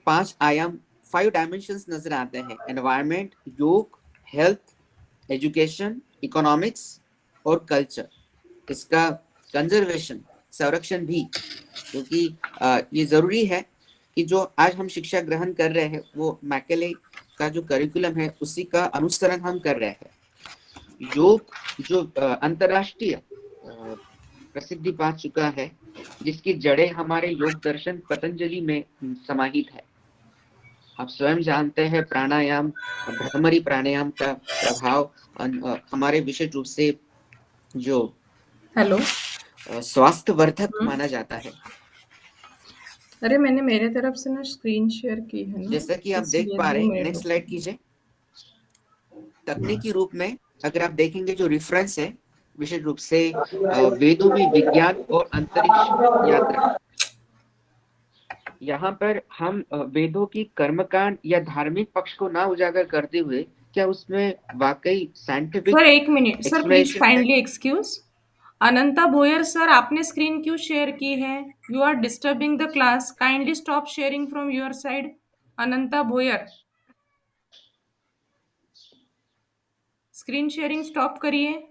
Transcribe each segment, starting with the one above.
5 आयाम, 5 डायमेंशंस नजर आते हैं: एनवायरमेंट, योग, हेल्थ, एजुकेशन, इकोनॉमिक्स और कल्चर। इसका कंजर्वेशन, संरक्षण भी, क्योंकि ये जरूरी है कि जो आज हम शिक्षा ग्रहण कर रहे हैं वो मैकेले का जो करिकुलम है उसी का अनुसरण हम कर रहे हैं। योग जो अंतरराष्ट्रीय प्रसिद्धि पा चुका है, जिसकी जड़ें हमारे योग दर्शन पतंजलि में समाहित है। आप स्वयं जानते हैं प्राणायाम, भ्रमरी प्राणायाम का प्रभाव हमारे विशेष रूप से जो हेलो, स्वास्थ्यवर्धक माना जाता है। अरे मैंने मेरे तरफ से ना स्क्रीन शेयर की है ना, जैसा कि आप देख इसलिए पा रहे 2 हैं, मिनट नेक्स्ट स्लाइड कीजिए। तकनीकी रूप में अगर आप देखेंगे जो रेफरेंस है विशेष रूप से वेदों में विज्ञान और अंतरिक्ष यात्रा, यहाँ पर हम वेदों की कर्मकांड या धार्मिक पक्ष को ना उजागर करते हुए क्या उसमें वाकई scientific sir 1 minute sir, please explanation है। Kindly excuse. Ananta Bhoyar sir, आपने स्क्रीन क्यों शेयर की है? You are disturbing the class, kindly stop sharing from your side. Ananta Bhoyar, screen sharing stop करिए।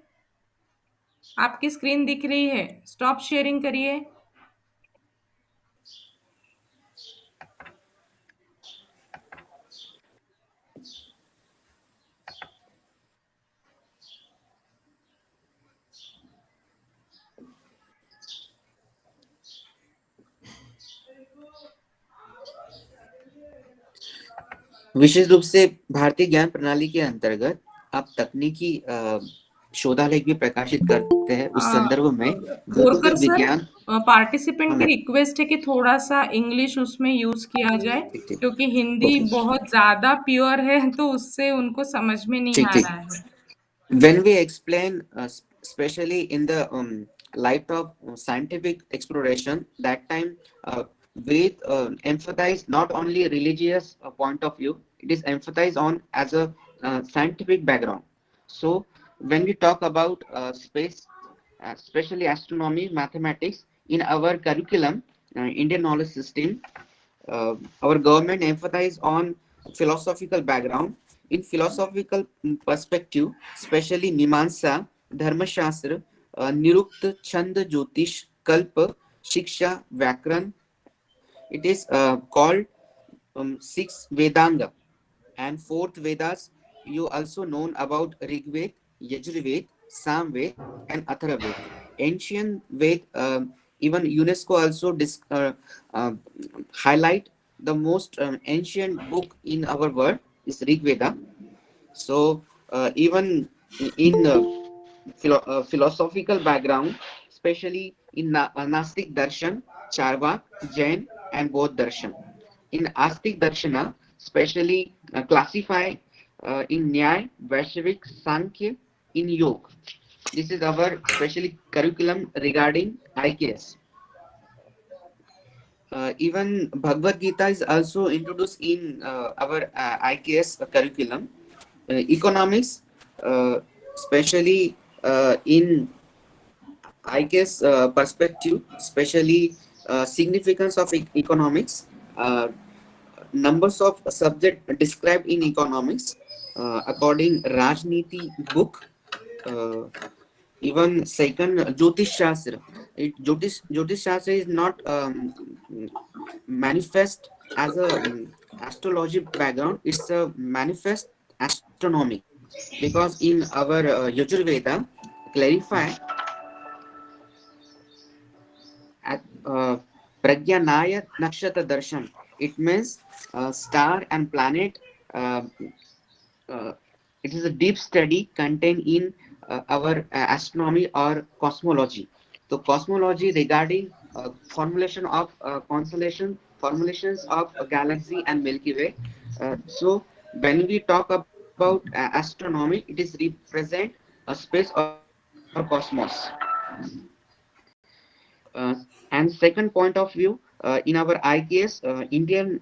आपकी स्क्रीन दिख रही है, स्टॉप शेयरिंग करिए। विशेष रूप से भारतीय ज्ञान प्रणाली के अंतर्गत आप तकनीकी शोधालेख भी प्रकाशित करते हैं। उस संदर्भ में बोरकर भौतिक सर, विज्ञान। हाँ पार्टिसिपेंट की मैम, रिक्वेस्ट है कि थोड़ा सा इंग्लिश उसमें यूज किया जाए, ठीक ठीक, क्योंकि हिंदी ओके, बहुत ज्यादा प्योर है तो उससे उनको समझ में नहीं ठीक आ ठीक। रहा है। When we explain, especially in the light of scientific exploration, that time we emphasize not only religious point of view, it is emphasized on as a scientific background. So when we talk about space, especially astronomy, mathematics, in our curriculum, Indian knowledge system, our government emphasize on philosophical background. In philosophical perspective, especially Mimamsa, Dharmashastra, Nirukta, Chanda, Jyotish, Kalpa, Shiksha, Vyakran, it is called six Vedanga. And fourth Vedas, you also known about Rigved, Yajurved, Samved, and Atharvaved. Ancient Ved, even UNESCO also uh, highlight the most ancient book in our world is Rig Veda. So even in philosophical background, especially in Nastik Darshan, Charvak, Jain, and Bodh Darshan. In Astik Darshana, especially classify in Nyay, Vaishavik, Sankhya, in Yoga. This is our specially curriculum regarding IKS. Even Bhagavad Gita is also introduced in our IKS curriculum. Economics, especially in IKS perspective, especially significance of economics, numbers of subject described in economics, according Rajniti book, uh, even second Jyotish Shastra. Jyotish Shastra is not manifest as a astrology background. It's a manifest astronomy, because in our Yajurveda clarify at Pragyanaya Nakshatra Darshan. It means star and planet. Uh, uh, it is a deep study contained in our astronomy or cosmology. So cosmology regarding formulation of constellation, formulations of a galaxy and Milky Way. So when we talk about astronomy, it is represent a space or cosmos. And second point of view, in our IKS, Indian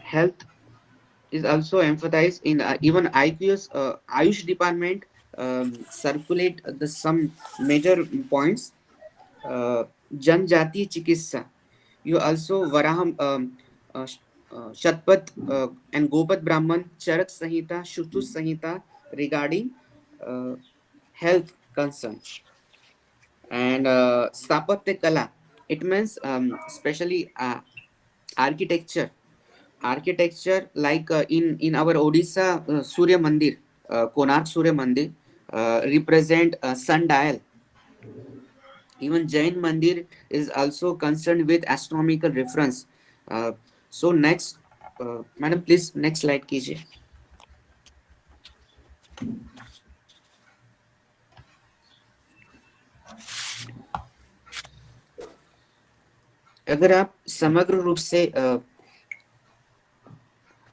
health is also emphasized in even IQS, Ayush department circulate the some major points. Janjati Chikitsa. You also Varaham Shatpat and Gopat Brahman, Charak Sanhita, Shutu Sanhita regarding uh, health concerns. And Stapatya Kala, it means especially architecture. Architecture like in our Odisha Surya Mandir, Konark Surya Mandir represent sundial. Even Jain Mandir is also concerned with astronomical reference. Uh, so next, madam, please next slide कीजिए. अगर आप समग्र रूप से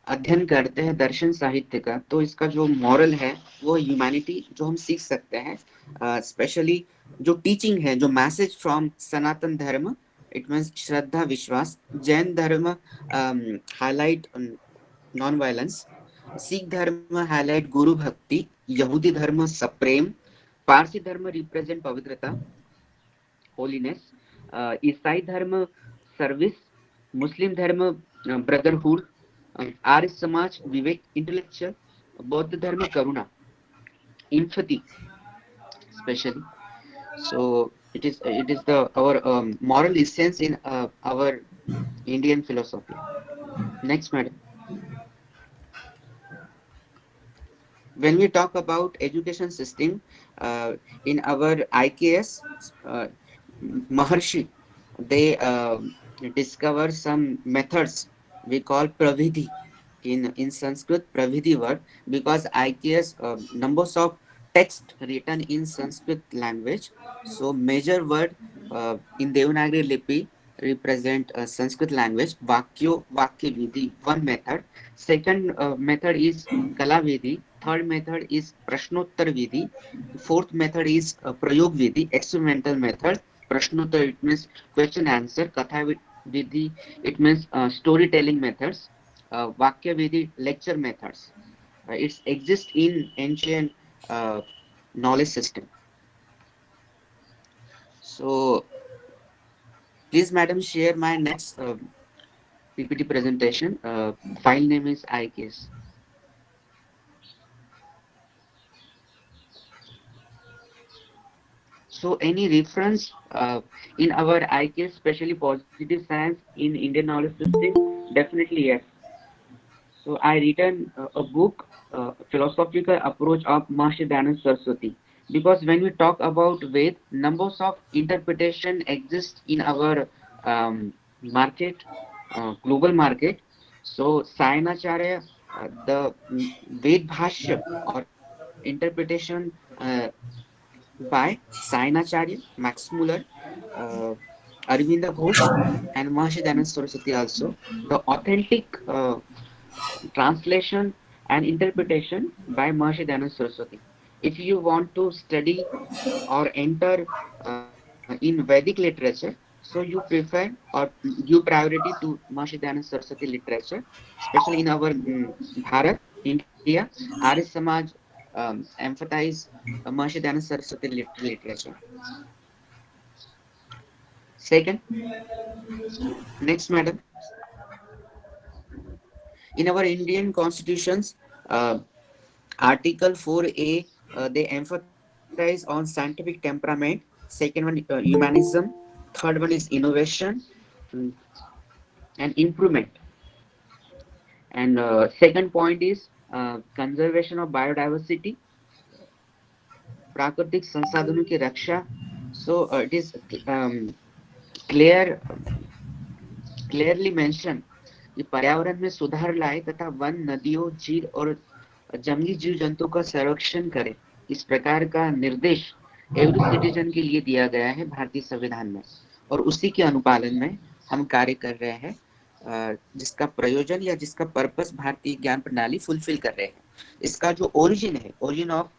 अध्ययन करते हैं दर्शन साहित्य का, तो इसका जो मॉरल है वो ह्यूमैनिटी जो हम सीख सकते हैं, स्पेशली जो टीचिंग है, जो मैसेज फ्रॉम सनातन धर्म, इट मीन्स श्रद्धा विश्वास. जैन धर्म हाईलाइट नॉन वायलेंस, सिख धर्म हाईलाइट गुरु भक्ति, यहूदी धर्म सप्रेम, पारसी धर्म रिप्रेजेंट पवित्रता होलीनेस, ईसाई धर्म सर्विस, मुस्लिम धर्म ब्रदरहुड, आर्य समाज विवेक इंटेलेक्चुअल, बौद्ध धर्म करुणा empathy especially. So it is the our moral essence in our Indian philosophy. Next, madam. When we talk about education system in our IKS, Maharshi, they discover some methods we call pravidhi. In Sanskrit, pravidhi word, because IKS numbers of text written in Sanskrit language. So major word in Devanagari Lipi represent Sanskrit language. Vakyo, Vakya Vidhi, one method. Second method is Kala Vidhi. Third method is Prashnottar Vidhi. Fourth method is Prayog Vidhi, experimental method. Prashnottar, it means question answer. Katha Vidhi, it means storytelling methods. Vakya Vidhi, lecture methods. It exists in ancient uh, knowledge system. So please, madam, share my next PPT presentation. File name is IKS. So any reference in our IKS, especially positive science in Indian knowledge system? Definitely yes. So I written a book, philosophical approach of Maharishi Dayananda Saraswati. Because when we talk about Ved, numbers of interpretation exist in our market, global market. So Sayanacharya, the Ved Bhashya or interpretation by Sayanacharya, Max Muller, uh, Arvinda Ghosh, and Maharishi Dayananda Saraswati also. The authentic translation and interpretation by Maharishi Dayananda Saraswati. If you want to study or enter in Vedic literature, so you prefer or give priority to Maharishi Dayananda Saraswati literature, especially in our Bharat, India. Arya Samaj emphasize Maharishi Dayananda Saraswati literature. Second, next, madam. In our Indian constitutions, uh, Article 4A, they emphasize on scientific temperament. Second one, humanism. Third one is innovation mm, and improvement. And second point is conservation of biodiversity, प्राकृतिक संसाधनों की रक्षा. So it is clear clearly mentioned कि पर्यावरण में सुधार लाए तथा one, नदियों, झील और जंगली जीव जंतु का संरक्षण करे, इस प्रकार का निर्देश एवरी सिटीजन के लिए दिया गया है भारतीय संविधान में, और उसी के अनुपालन में हम कार्य कर रहे हैं, जिसका प्रयोजन या जिसका पर्पस भारतीय ज्ञान प्रणाली फुलफिल कर रहे हैं. इसका जो ओरिजिन है, ओरिजिन ऑफ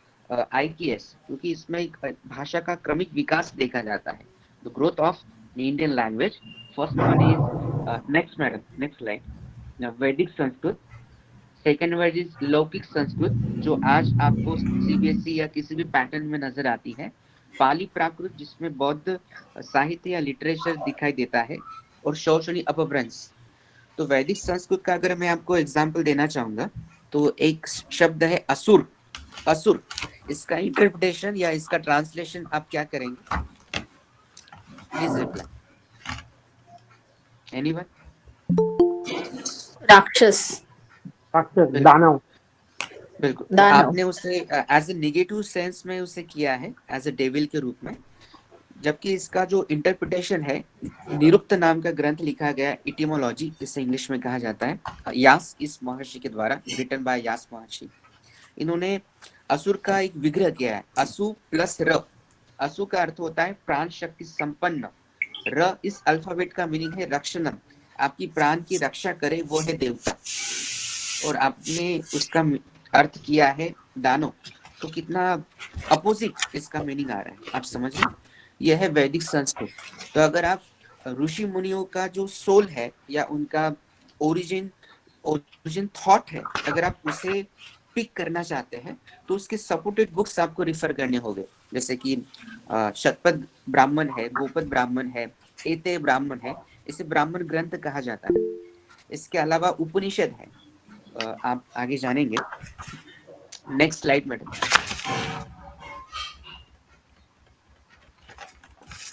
IKS, क्योंकि इसमें एक भाषा का क्रमिक विकास देखा जाता है, the growth of the Indian language. First one is next, madam, next slide, वैदिक संस्कृत. सेकेंड वर्ड इज लौकिक संस्कृत, जो आज आपको CBSE या किसी भी पैटर्न में नजर आती है. पाली प्राकृत, जिसमें बौद्ध साहित्य या लिटरेचर दिखाई देता है, और शौचनी अपभ्रंश. तो वैदिक संस्कृत का अगर मैं आपको एग्जाम्पल देना चाहूंगा तो एक शब्द है असुर। असुर, इसका इंटरप्रिटेशन या इसका ट्रांसलेशन आप क्या करेंगे? Please reply, anyone? राक्षस, राक्षस, बिल्कुल दानव। बिल्कुल। तो दानव। आपने उसे एज ए नेगेटिव सेंस में उसे किया है, एज ए डेविल के रूप में, जबकि इसका जो इंटरप्रिटेशन है, निरुक्त नाम का ग्रंथ लिखा गया, इटिमोलॉजी इसे इंग्लिश में कहा जाता है, यास इस महर्षि के द्वारा, रिटन बाय यास महर्षि। इन्होंने असुर का एक विग्रह किया है, असु प्लस र। असु का अर्थ होता है प्राण शक्ति संपन्न, र इस अल्फाबेट का मीनिंग है रक्षणम, आपकी प्राण की रक्षा करे वो है देवता, और आपने उसका अर्थ किया है दानो, तो कितना अपोजिट इसका मीनिंग आ रहा है, आप समझ रहे? यह है वैदिक संस्कृत। तो अगर आप ऋषि मुनियों का जो सोल है या उनका ओरिजिन ओरिजिन थॉट है, अगर आप उसे पिक करना चाहते हैं तो उसके सपोर्टेड बुक्स आपको रिफर करने होंगे, जैसे कि शतपथ ब्राह्मण है, गोपद ब्राह्मण है, एते ब्राह्मण है, इसे ब्राह्मण ग्रंथ कहा जाता है। इसके अलावा उपनिषद है, आप आगे जानेंगे। Next slide madam.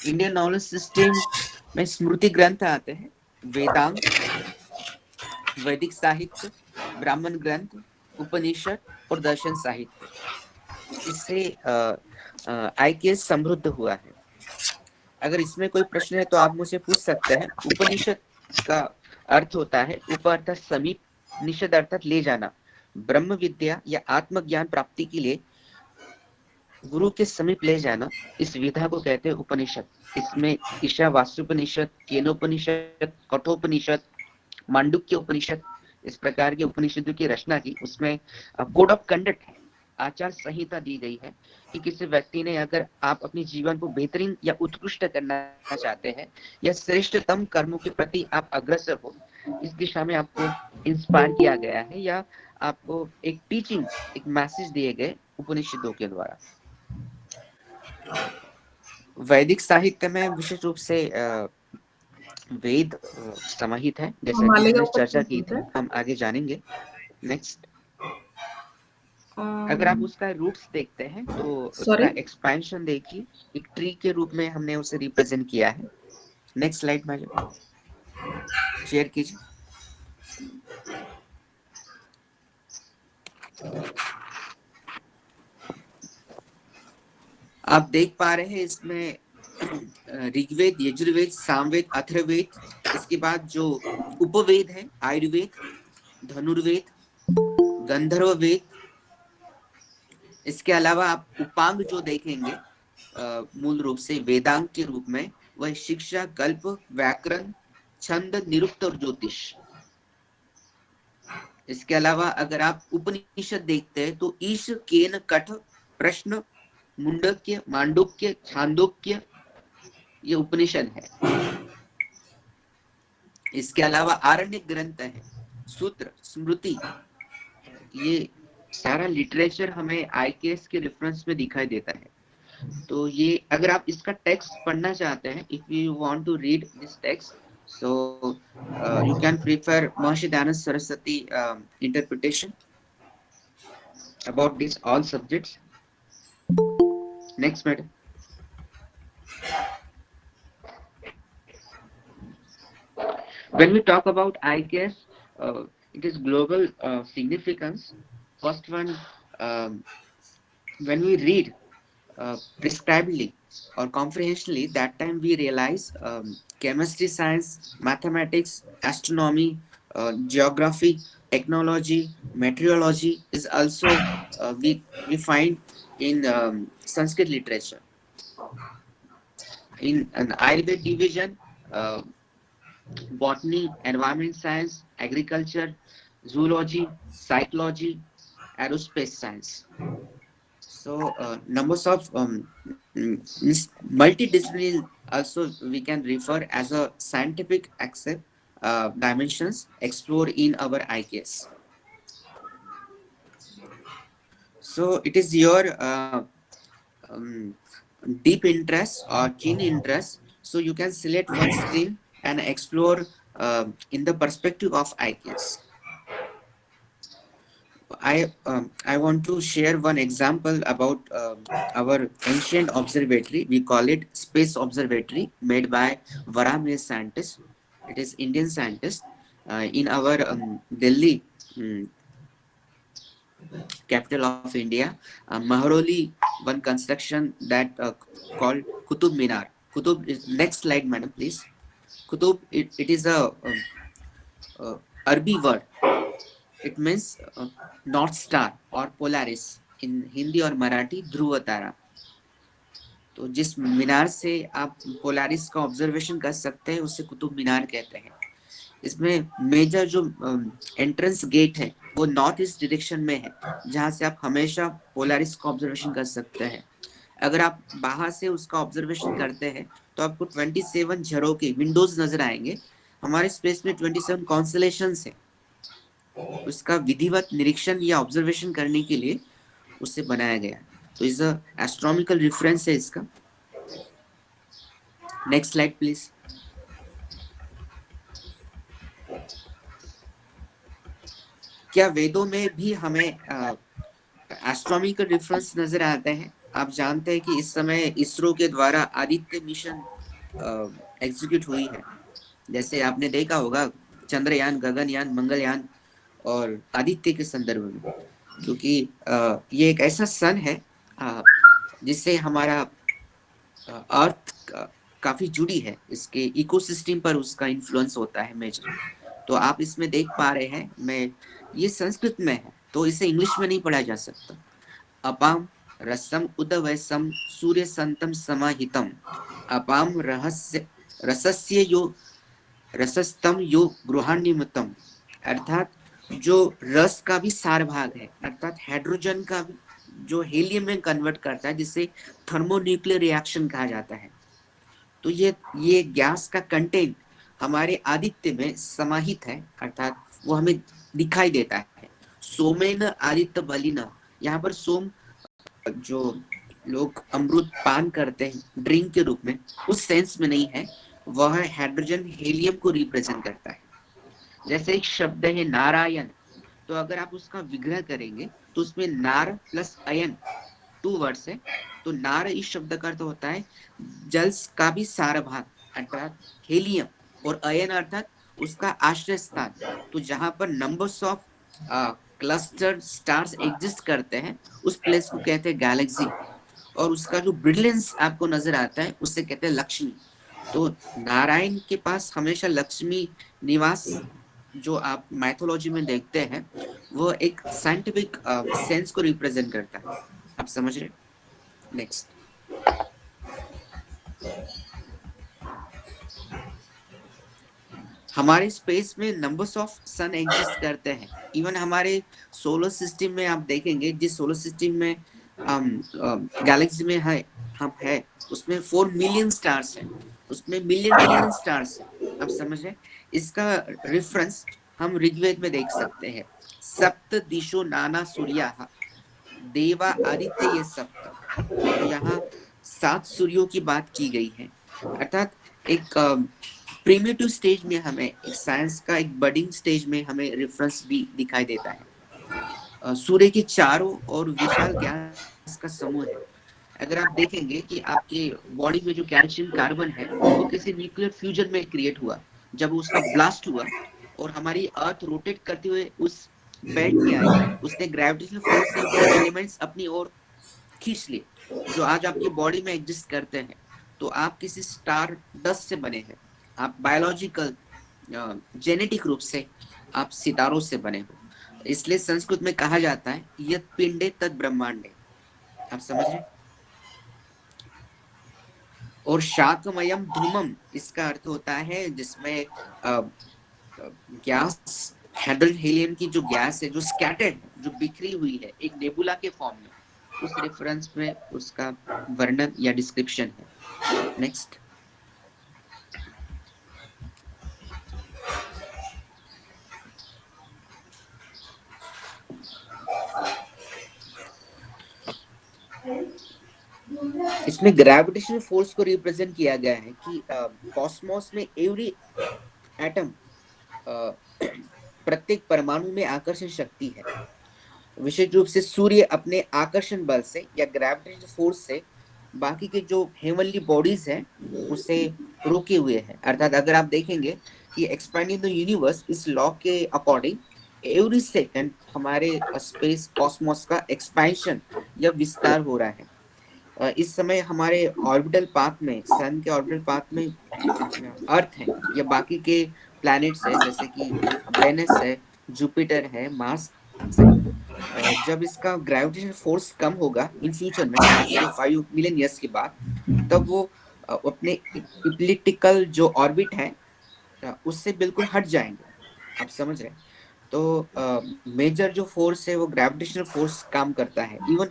Indian knowledge system में स्मृति ग्रंथ आते हैं, वेदांग, वैदिक साहित्य, ब्राह्मण ग्रंथ, उपनिषद और दर्शन साहित्य। इससे आईकेएस समृद्ध हुआ है। अगर इसमें कोई प्रश्न है तो आप मुझसे पूछ सकते हैं। उपनिषद का अर्थ होता है उप अर्थात समीप, निषद अर्थात ले जाना। ब्रह्म विद्या या आत्मज्ञान प्राप्ति के लिए गुरु के समीप ले जाना, इस विधा को कहते हैं उपनिषद। इसमें ईशावास्योपनिषद, केनोपनिषद, कठोपनिषद, मांडुक्य उपनिषद, इस प्रकार के उपनिषदों की रचना की। उसमें कोड ऑफ कंडक्ट है, आचार संहिता दी गई है कि किसी व्यक्ति ने, अगर आप अपने जीवन को बेहतरीन या उत्कृष्ट करना चाहते हैं या श्रेष्ठतम कर्मों के प्रति आप अग्रसर हो, इस दिशा में आपको इंस्पायर किया गया है या आपको एक टीचिंग, एक मैसेज दिए गए उपनिषदों के द्वारा। वैदिक साहित्य में विशेष रूप से वेद समाहित है, जैसा कि मालेगांव हमने चर्चा की पश्चिम थी, है। हम आगे जानेंगे। नेक्स्ट, अगर आप उसका रूट्स देखते हैं तो सॉरी, उसका एक्सपेंशन देखिए, एक ट्री के रूप में हमने उसे रिप्रेजेंट किया है। नेक्स्ट स्लाइड में शेयर कीजिए। आप देख पा रहे हैं इसमें ऋग्वेद, यजुर्वेद, सामवेद, अथर्ववेद, इसके बाद जो उपवेद है, आयुर्वेद, धनुर्वेद, गंधर्व वेद। इसके अलावा आप उपांग जो देखेंगे मूल रूप से वेदांग के रूप में, वह शिक्षा, कल्प, व्याकरण, छंद, निरुक्त और ज्योतिष। इसके अलावा अगर आप उपनिषद देखते हैं तो ईश, केन, कठ, प्रश्न, मुंडक्य, मांडुक्य, छांदोक्य, ये उपनिषद है। इसके अलावा आरण्य ग्रंथ है, सूत्र, स्मृति, ये सारा लिटरेचर हमें आईकेएस के रेफरेंस में दिखाई देता है। तो ये अगर आप इसका टेक्स्ट पढ़ना चाहते हैं, if you want to read this text, so you can prefer Maharshi Dayanand Saraswati interpretation about this all subjects. Next madam. When we talk about IKS, it is global significance. First one, when we read prescribedly or comprehensively, that time we realize chemistry, science, mathematics, astronomy, geography, technology, meteorology is also we find in Sanskrit literature. In an Ayurveda division, botany, environment science, agriculture, zoology, psychology, aerospace science. So numbers of multidisciplinary also we can refer as a scientific accept dimensions explored in our IKS. So it is your um, deep interest or keen interest. So you can select one stream and explore in the perspective of IKS. I want to share one example about our ancient observatory. We call it Space Observatory, made by Varam scientist. It is Indian scientist in our Delhi, capital of India. Maharoli one construction that called Qutub Minar. Qutub is next slide, madam, please. Qutub, it is a Arabic word. It means North Star or Polaris in Hindi और मराठी ध्रुव तारा. तो जिस मीनार से आप Polaris का observation कर सकते हैं उसे कुतुब मीनार कहते हैं. इसमें मेजर जो एंट्रेंस गेट है वो नॉर्थ ईस्ट डायरेक्शन में है, जहां से आप हमेशा पोलारिस का ऑब्जर्वेशन कर सकते हैं. अगर आप बाहर से उसका ऑब्जर्वेशन करते हैं तो आपको 27 झरोखे विंडोज नजर आएंगे. हमारे स्पेस में 27 कॉन्स्टलेशंस है. उसका विधिवत निरीक्षण या ऑब्जर्वेशन करने के लिए उसे बनाया गया. तो इस एस्ट्रोनॉमिकल रेफरेंस है इसका. Next slide please. क्या वेदों में भी हमें एस्ट्रोनॉमिकल रेफरेंस नजर आते हैं? आप जानते हैं कि इस समय इसरो के द्वारा आदित्य मिशन एग्जीक्यूट हुई है. जैसे आपने देखा होगा चंद्रयान, गगनयान, मंगलयान और आदित्य के संदर्भ में, क्योंकि ये एक ऐसा सन है जिससे हमारा अर्थ काफी जुड़ी है. इसके इकोसिस्टम पर उसका इन्फ्लुएंस होता है मेजर. तो आप इसमें देख पा रहे हैं, मैं ये संस्कृत में है तो इसे इंग्लिश में नहीं पढ़ा जा सकता. अपाम रसम उदवैसम सूर्य संतम समाहितम अपाम रहस्य रसस्य यो रसस्तम यो गृहान्निमितम. अर्थात जो रस का भी सार भाग है, अर्थात हाइड्रोजन का भी जो हीलियम में कन्वर्ट करता है, जिसे थर्मोन्यूक्लियर रिएक्शन कहा जाता है. तो ये गैस का कंटेंट हमारे आदित्य में समाहित है, अर्थात वो हमें दिखाई देता है. सोमेन आदित्य बलिना. यहाँ पर सोम जो लोग अमृत पान करते हैं ड्रिंक के रूप में, उस सेंस में नहीं है. वह हाइड्रोजन हीलियम को रिप्रेजेंट करता है. जैसे एक शब्द है नारायण, तो अगर आप उसका विग्रह करेंगे तो उसमें नार प्लस अयन 2 वर्ड्स है. तो नार इस शब्द का अर्थ होता है जल का भी सार भाग, अर्थात हीलियम, और अयन अर्थात उसका आश्रय स्थान. तो जहां पर numbers of cluster stars exist करते हैं उस प्लेस को कहते हैं गैलेक्सी. और उसका जो ब्रिलियंस आपको नजर आता है उसे कहते हैं लक्ष्मी. तो नारायण के पास हमेशा लक्ष्मी निवास जो आप माइथोलॉजी में देखते हैं वो एक साइंटिफिक सेंस को रिप्रेजेंट करता है. आप समझ रहे? नेक्स्ट. हमारे स्पेस में नंबर्स ऑफ सन एग्जिस्ट करते हैं. इवन हमारे सोलर सिस्टम में आप देखेंगे, जिस सोलर सिस्टम में गैलेक्सी में है हम है उसमें 4 मिलियन स्टार्स हैं, उसमें मिलियन स्टार्स हैं. आप समझ रहे? इसका रेफरेंस हम ऋग्वेद में देख सकते हैं. सप्त दिशो नाना सूर्याः देवा आदित्य ये सप्त. तो यहाँ 7 सूर्यों की बात की गई है. अर्थात एक प्रीमिटिव स्टेज में हमें, एक साइंस का एक बडिंग स्टेज में हमें रेफरेंस भी दिखाई देता है. सूर्य के चारों और विशाल गैस का समूह है. अगर आप देखेंगे कि आपके बॉडी में जो कैल्शियम कार्बन है वो किसी न्यूक्लियर फ्यूजन में क्रिएट हुआ. जब उसका ब्लास्ट हुआ और हमारी अर्थ रोटेट करते हुए उस बेल्ट में आई, उसने ग्रेविटेशनल फोर्स से वो एलिमेंट्स अपनी ओर खींच लिए जो आज आपकी बॉडी में एग्जिस्ट करते हैं. तो आप किसी स्टार डस्ट से बने हैं, आप बायोलॉजिकल जेनेटिक रूप से आप सितारों से बने हो. इसलिए संस्कृत में कहा जाता है यत् पिंडे तत् ब्रह्मांडे. आप समझ रहे? और शाकमयम धूमम इसका अर्थ होता है जिसमें गैस, हाइड्रोजन हीलियम की जो गैस है जो स्कैटर्ड, जो बिखरी हुई है एक नेबुला के फॉर्म में, उस रेफरेंस में उसका वर्णन या डिस्क्रिप्शन है. नेक्स्ट. इसमें ग्रेविटेशनल फोर्स को रिप्रेजेंट किया गया है कि कॉस्मोस में एवरी एटम प्रत्येक परमाणु में आकर्षण शक्ति है। विशेष रूप से सूर्य अपने आकर्षण बल से या ग्रेविटेशनल फोर्स से बाकी के जो हेवनली बॉडीज है उसे रोके हुए है। अर्थात अगर आप देखेंगे कि एक्सपैंडिंग द यूनिवर्स इस लॉ के अकॉर्डिंग एवरी सेकंड हमारे स्पेस कॉस्मोस का एक्सपेंशन या विस्तार हो रहा है। इस समय हमारे ऑर्बिटल पाथ में, सन के ऑर्बिटल पाथ में अर्थ है या बाकी के प्लैनेट्स है, जैसे कि वेनस है, जुपिटर है, मार्स है। जब इसका ग्रेविटेशनल फोर्स कम होगा इन फ्यूचर में, आज से 5 मिलियन ईयर्स के बाद, तब वो अपने इप्लिप्टिकल जो ऑर्बिट है उससे बिल्कुल हट जाएंगे। आप समझ रहे हैं? तो मेजर जो फोर्स है वो ग्रेविटेशनल फोर्स काम करता है। इवन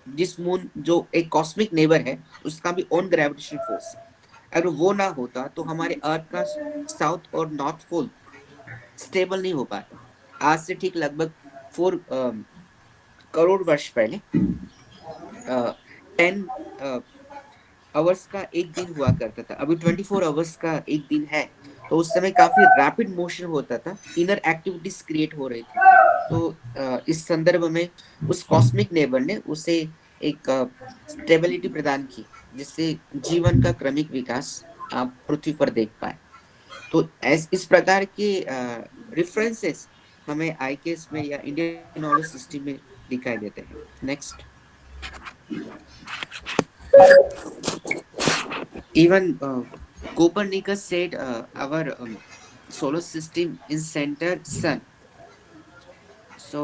जिस मून जो एक कॉस्मिक नेबर है उसका भी ओन ग्रेविटेशनल फोर्स है। अगर वो ना होता तो हमारे अर्थ का साउथ और नॉर्थ पोल स्टेबल नहीं हो पाता। आज से ठीक लगभग 4 करोड़ वर्ष पहले 10 आवर्स का एक दिन हुआ करता था, अभी 24 आवर्स का एक दिन है। तो उस समय काफी रैपिड मोशन होता था, इनर एक्टिविटीज क्रिएट हो रही थी। तो इस संदर्भ में उस कॉस्मिक नेबर ने उसे एक स्टेबिलिटी प्रदान की, जिससे जीवन का क्रमिक विकास आप पृथ्वी पर देख पाए। तो इस प्रकार के रेफरेंसेस हमें आईकेएस में या इंडियन नॉलेज सिस्टम में दिखाई देते हैं। Next, even Copernicus said our solar system is center sun. So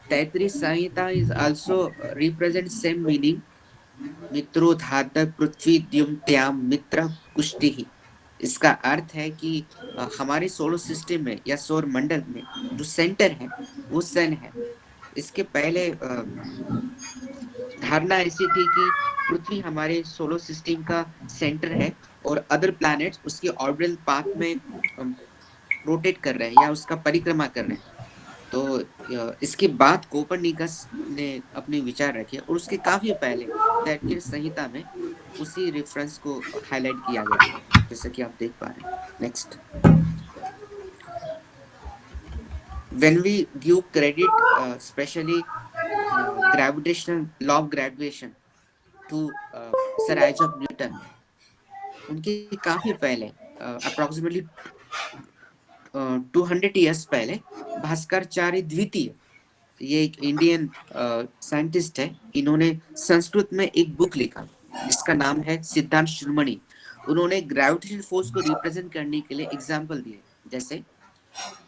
Taittiriya Samhita is also represent same meaning. मित्रो धाता पृथ्वी द्युम त्याम मित्र कुष्टि। इसका अर्थ है कि हमारे सोलर सिस्टम में या सौर मंडल में जो सेंटर है वो सन है। इसके पहले धारणा ऐसी थी कि पृथ्वी हमारे सोलर सिस्टम का सेंटर है और अदर प्लैनेट्स उसके ऑर्बिटल पाथ में रोटेट कर रहे हैं या उसका परिक्रमा कर रहे हैं। तो इसके बाद कोपरनिकस ने अपने विचार रखे और उसके काफी पहले तैत्तिरीय संहिता में उसी रेफरेंस को हाईलाइट किया गया है, जैसा कि आप देख पा रहे हैं। Next, when we give credit especially gravitational law of gravitation to sir Isaac Newton, उनके काफी पहले अप्रोक्सीमेटली 200 ईयर्स पहले भास्कराचार्य द्वितीय, ये एक इंडियन साइंटिस्ट है, इन्होंने संस्कृत में एक बुक लिखा जिसका नाम है सिद्धांत शिरोमणि। उन्होंने ग्रेविटेशनल फोर्स को रिप्रेजेंट करने के लिए एग्जांपल दिए। जैसे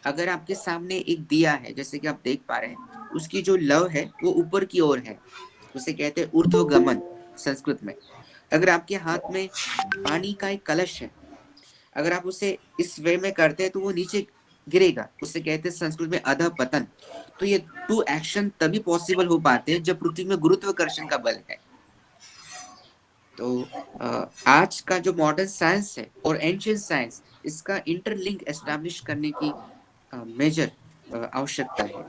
अगर आपके सामने एक दिया है, जैसे कि आप देख पा रहे हैं, उसकी जो लव है वो ऊपर की ओर है, उसे कहते हैं ऊर्ध्वगमन संस्कृत में। अगर आपके हाथ में पानी का एक कलश है, अगर आप उसे इस वे में करते हैं तो वो नीचे गिरेगा, उसे कहते हैं संस्कृत में अधः पतन। तो ये 2 एक्शन तभी पॉसिबल हो पाते हैं जब पृथ्वी में गुरुत्वाकर्षण का बल है। तो आज का जो मॉडर्न साइंस है और एंशियंट साइंस, इसका इंटरलिंक एस्टैब्लिश करने की मेजर आवश्यकता है।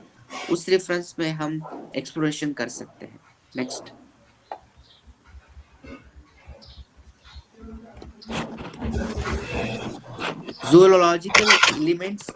उस रेफरेंस में हम एक्सप्लोरेशन कर सकते हैं। नेक्स्ट, जूलॉजिकल एलिमेंट्स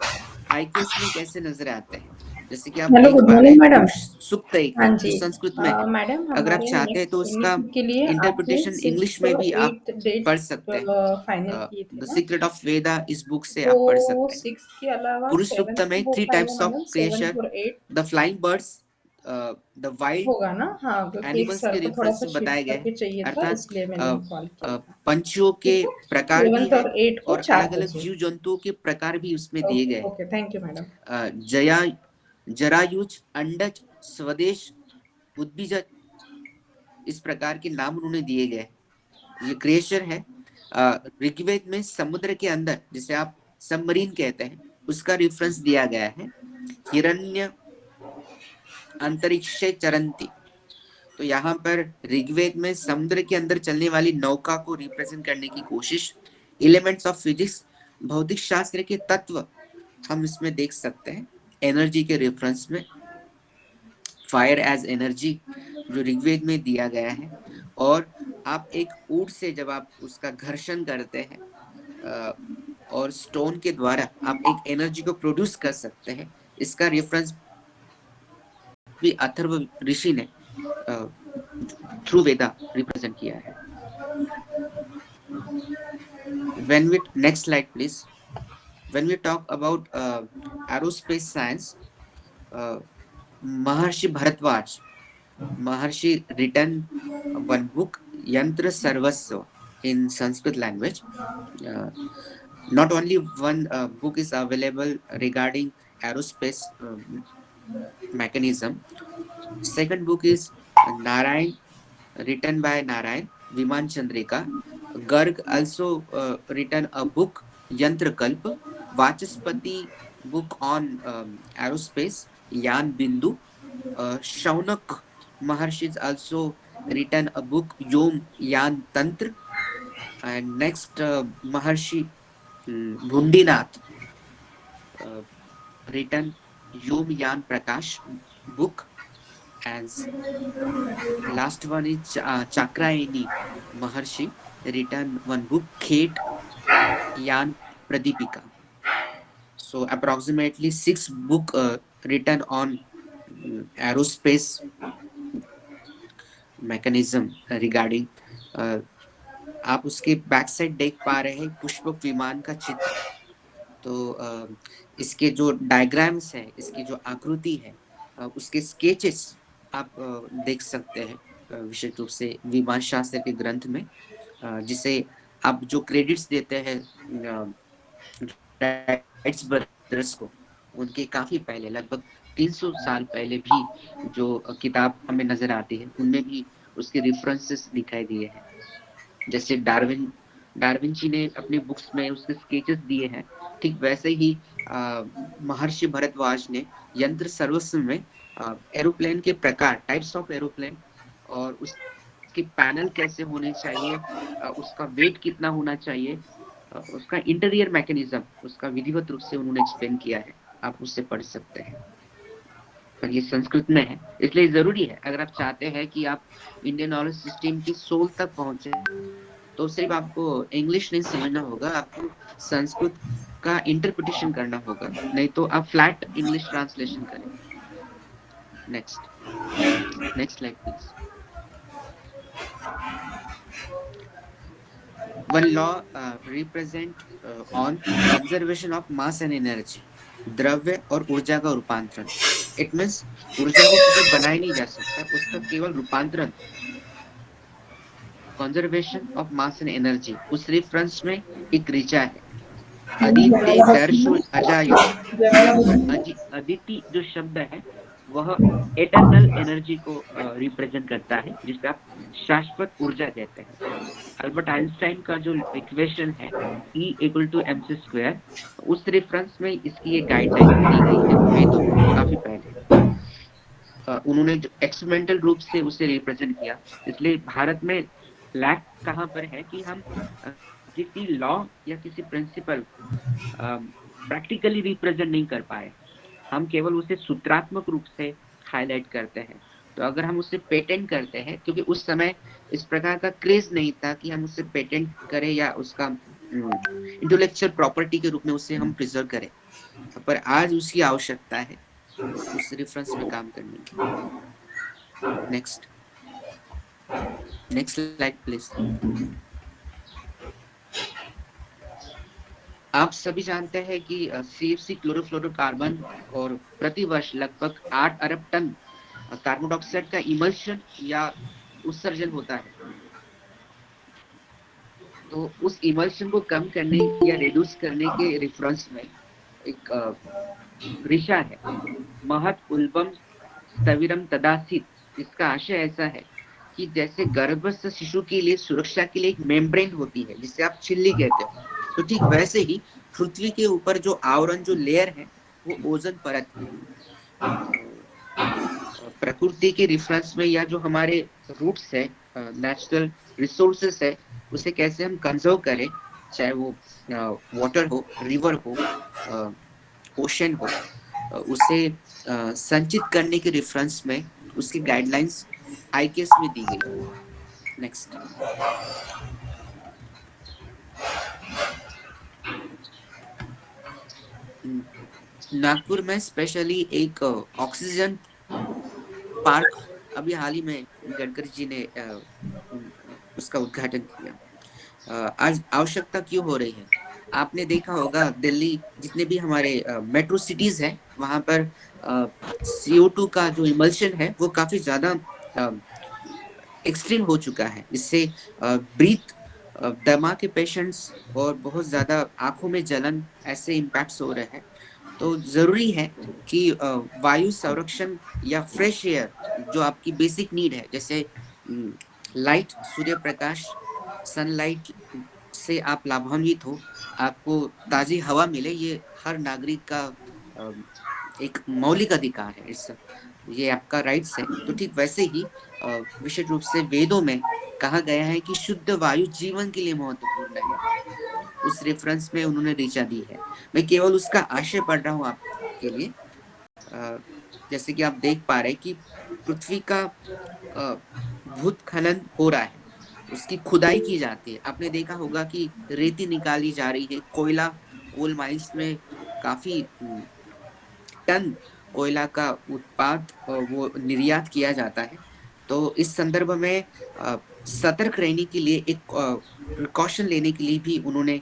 आईकेएस में कैसे नजर आते हैं, जैसे कि आप हेलो, देख गुड पा रहे मॉर्निंग हैं मैडम। पुरुष सुक्त एक हाँ है जो जी। संस्कृत में है। मैडम, अगर आप हमारे चाहते हैं तो नेक्स्ट इसका मीटिंग के लिए आपने इंटरप्रिटेशन इंग्लिश 6 में और भी आप 8 पढ़ डेट्स सकते हैं। फाइनल किए थे द ना, सीक्रेट ऑफ वेदा इस बुक से तो आप पढ़ सकते हैं। 6 के अलावा पुरुष सूक्त 7 में हो 3 पाएगा टाइप्स ऑफ मैडम? 7 क्रिएचर, और 8 the flying birds, the wild होगा ना? हाँ, क्योंकि एक एनिमल्स सर के को थोड़ा रेफरेंस सा में शिफ्ट बताए गए, करके चाहिए था, अर्थात इसलिए मैंने कॉल किया था। पंछियों के ठीक है, प्रकार भी 7 है और 8 को और 4 अलग अलग बजे। जीव जंतुओं के प्रकार भी उसमें दिए ओके गए हैं। Okay, thank you madam. जया जरायुज, अंडज, स्वदेश, उद्भिज, इस प्रकार के नाम उन्होंने दिए गए। ये क्रिएचर है। ऋग्वेद में समुद्र के अंदर, जिसे आप सबमरीन कहते हैं, उसका रेफरेंस दिया गया है, हिरण्य अंतरिक्षे चरंती। तो यहाँ पर ऋग्वेद में समुद्र के अंदर चलने वाली नौका को रिप्रेजेंट करने की कोशिश, एलिमेंट्स ऑफ फिजिक्स, भौतिक शास्त्र के तत्व हम इसमें देख सकते हैं। एनर्जी के रेफरेंस में फायर एज एनर्जी जो ऋग्वेद में दिया गया है। और आप एक ऊंट से जब आप उसका घर्षण करते हैं और स्टोन के द्वारा आप एक एनर्जी को प्रोड्यूस कर सकते हैं। इसका रेफरेंस भी अथर्व ऋषि ने थ्रू वेदा रिप्रेजेंट किया है। when we next slide please, when we talk about aerospace science, uh, Maharshi Bharadwaj, Maharshi written one book Yantra Sarvasva in Sanskrit language. uh, Not only one book is available regarding aerospace mechanism. Second book is Narayan, written by Narayan, Viman Chandrika. Garg also written a book, Yantra Kalp. Vachaspati book on aerospace, Yan Bindu. Shaunak Maharshi also written a book, Yom Yan Tantra. And next, Maharshi Bhundinath uh, written Yom Yan Prakash book. As last one is Chakrayani Maharshi written one book Khet Yan Pradipika. So approximately 6 book written on aerospace mechanism regarding आप उसके back side देख पा रहे हैं पुष्पक विमान का चित्र। तो इसके जो डायग्राम्स है, इसकी जो आकृति है, उसके स्केचेस आप देख सकते हैं विशेष रूप से विमान शास्त्र के ग्रंथ में, जिसे आप जो क्रेडिट्स देते हैं राइट्स ब्रदर्स को, उनके काफी पहले लगभग 300 साल पहले भी जो किताब हमें नजर आती है उनमें भी उसके रेफरेंसेस दिखाई दिए हैं। जैसे डार्विन जी ने अपनी बुक्स में उसके स्केचेस दिए हैं, ठीक वैसे ही महर्षि भरद्वाज ने यंत्र सर्वस्व में एरोप्लेन के प्रकार, टाइप्स ऑफ एरोप्लेन और उसके पैनल कैसे होने चाहिए, उसका वेट कितना होना चाहिए, उसका इंटीरियर मैकेनिज्म, उसका विधिवत रूप से उन्होंने एक्सप्लेन किया है। आप उससे पढ़ सकते हैं, पर ये संस्कृत में है, इसलिए जरूरी है अगर आप चाहते हैं कि आप इंडियन नॉलेज सिस्टम की सोल तक पहुंचे, तो सिर्फ आपको इंग्लिश नहीं समझना होगा, आपको संस्कृत का इंटरप्रिटेशन करना होगा, नहीं तो आप फ्लैट इंग्लिश ट्रांसलेशन करें। Next slide please. One law represent on conservation of mass and energy, द्रव्य और ऊर्जा का रूपांतरण। इट मीन्स ऊर्जा को कभी बनाया नहीं जा सकता, उसका केवल रूपांतरण। Conservation of mass and energy, उस रेफरेंस में एक ऋचा है, अदिति दर्शु अजायु। अदिति जो शब्द है वह एटर्नल एनर्जी को रिप्रेजेंट करता है, जिसपे आप शाश्वत ऊर्जा कहते हैं। अल्बर्ट आइंस्टाइन का जो इक्वेशन है E = mc², उस रेफरेंस में इसकी एक गाइडलाइन दी गई है, वेदों में काफी पहले उन्होंने जो एक्सपेरिमेंटल रूप से उसे रिप्रेजेंट किया। इसलिए भारत में लैक कहाँ पर है कि हम किसी लॉ या किसी प्रिंसिपल प्रैक्टिकली रिप्रेजेंट नहीं कर पाए, हम केवल उसे सूत्रात्मक रूप से हाईलाइट करते हैं। तो अगर हम उसे पेटेंट करते हैं, क्योंकि उस समय इस प्रकार का क्रेज नहीं था कि हम उसे पेटेंट करें या उसका इंटेलेक्चुअल प्रॉपर्टी के रूप में उसे हम प्रिजर्व करें, पर आज उसकी आवश्यकता है उस रेफरेंस में काम करने की। Next slide please. आप सभी जानते हैं कि CFC क्लोरोफ्लोरोकार्बन और प्रति वर्ष लगभग 8 अरब टन कार्बन डाइऑक्साइड का इमल्शन या उत्सर्जन होता है। तो उस इमल्शन को कम करने या रिड्यूस करने के रेफरेंस में एक ऋचा है, महत उल्बम स्थविरम तदासीत। इसका आशय ऐसा है कि जैसे गर्भस्थ शिशु के लिए सुरक्षा के लिए एक मेम्ब्रेन होती है जिसे आप छिल्ली कहते हो, तो ठीक वैसे ही पृथ्वी के ऊपर जो आवरण, जो लेयर है, वो ओजोन परत है। प्रकृति के रेफरेंस में या जो हमारे रूट्स है, नेचुरल रिसोर्सेस है, उसे कैसे हम कंजर्व करें, चाहे वो वाटर हो, रिवर हो, ओशन हो, उसे संचित करने के रेफरेंस में उसकी गाइडलाइंस आईकेएस में दी गई। नेक्स्ट नागपुर में स्पेशली एक ऑक्सीजन पार्क अभी हाल ही में गडकरी जी ने उसका उद्घाटन किया। आज आवश्यकता क्यों हो रही है? आपने देखा होगा दिल्ली जितने भी हमारे मेट्रो सिटीज है वहां पर CO2 का जो इमल्शन है वो काफी ज्यादा एक्सट्रीम हो चुका है। इससे ब्रीथ दमा के पेशेंट्स और बहुत ज्यादा आंखों में जलन ऐसे इम्पैक्ट्स हो रहे हैं। तो जरूरी है कि वायु संरक्षण या फ्रेश एयर जो आपकी बेसिक नीड है, जैसे लाइट, सूर्य प्रकाश, सनलाइट से आप लाभान्वित हो, आपको ताजी हवा मिले, ये हर नागरिक का अ, एक मौलिक अधिकार है। इस ये आपका राइट्स है। तो ठीक वैसे ही विशेष रूप से वेदों में कहा गया है कि शुद्ध वायु जीवन के लिए महत्वपूर्ण है। उस रेफरेंस में उन्होंने ऋचा दी है। मैं केवल उसका आशय पढ़ रहा हूँ आपके लिए। जैसे कि आप देख पा रहे हैं कि पृथ्वी का भूस्खलन हो रहा है, उसकी खुदाई की जाती है। आपने देखा होगा कि रेती निकाली जा रही है, कोयला कोल माइंस में काफी टन कोयला का उत्पाद वो निर्यात किया जाता है। तो इस संदर्भ में सतर्क रहने के लिए, एक प्रिकॉशन लेने के लिए भी उन्होंने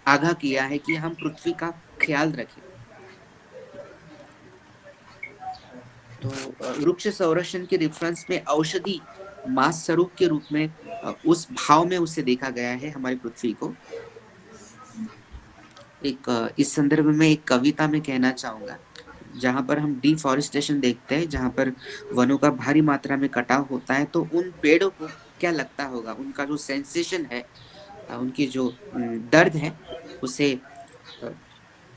आगाह किया है कि हम पृथ्वी का ख्याल रखें। तो वृक्ष संरक्षण के रेफरेंस में औषधि मास स्वरूप के रूप में उस भाव में उसे देखा गया है हमारी पृथ्वी को। एक इस संदर्भ में एक कविता में कहना चाहूंगा, जहां पर हम डिफॉरेस्टेशन देखते हैं, जहां पर वनों का भारी मात्रा में कटाव होता है, तो उन पेड़ों को क्या लगता होगा, उनका जो सेंसेशन है, उनकी जो दर्द है, उसे अ,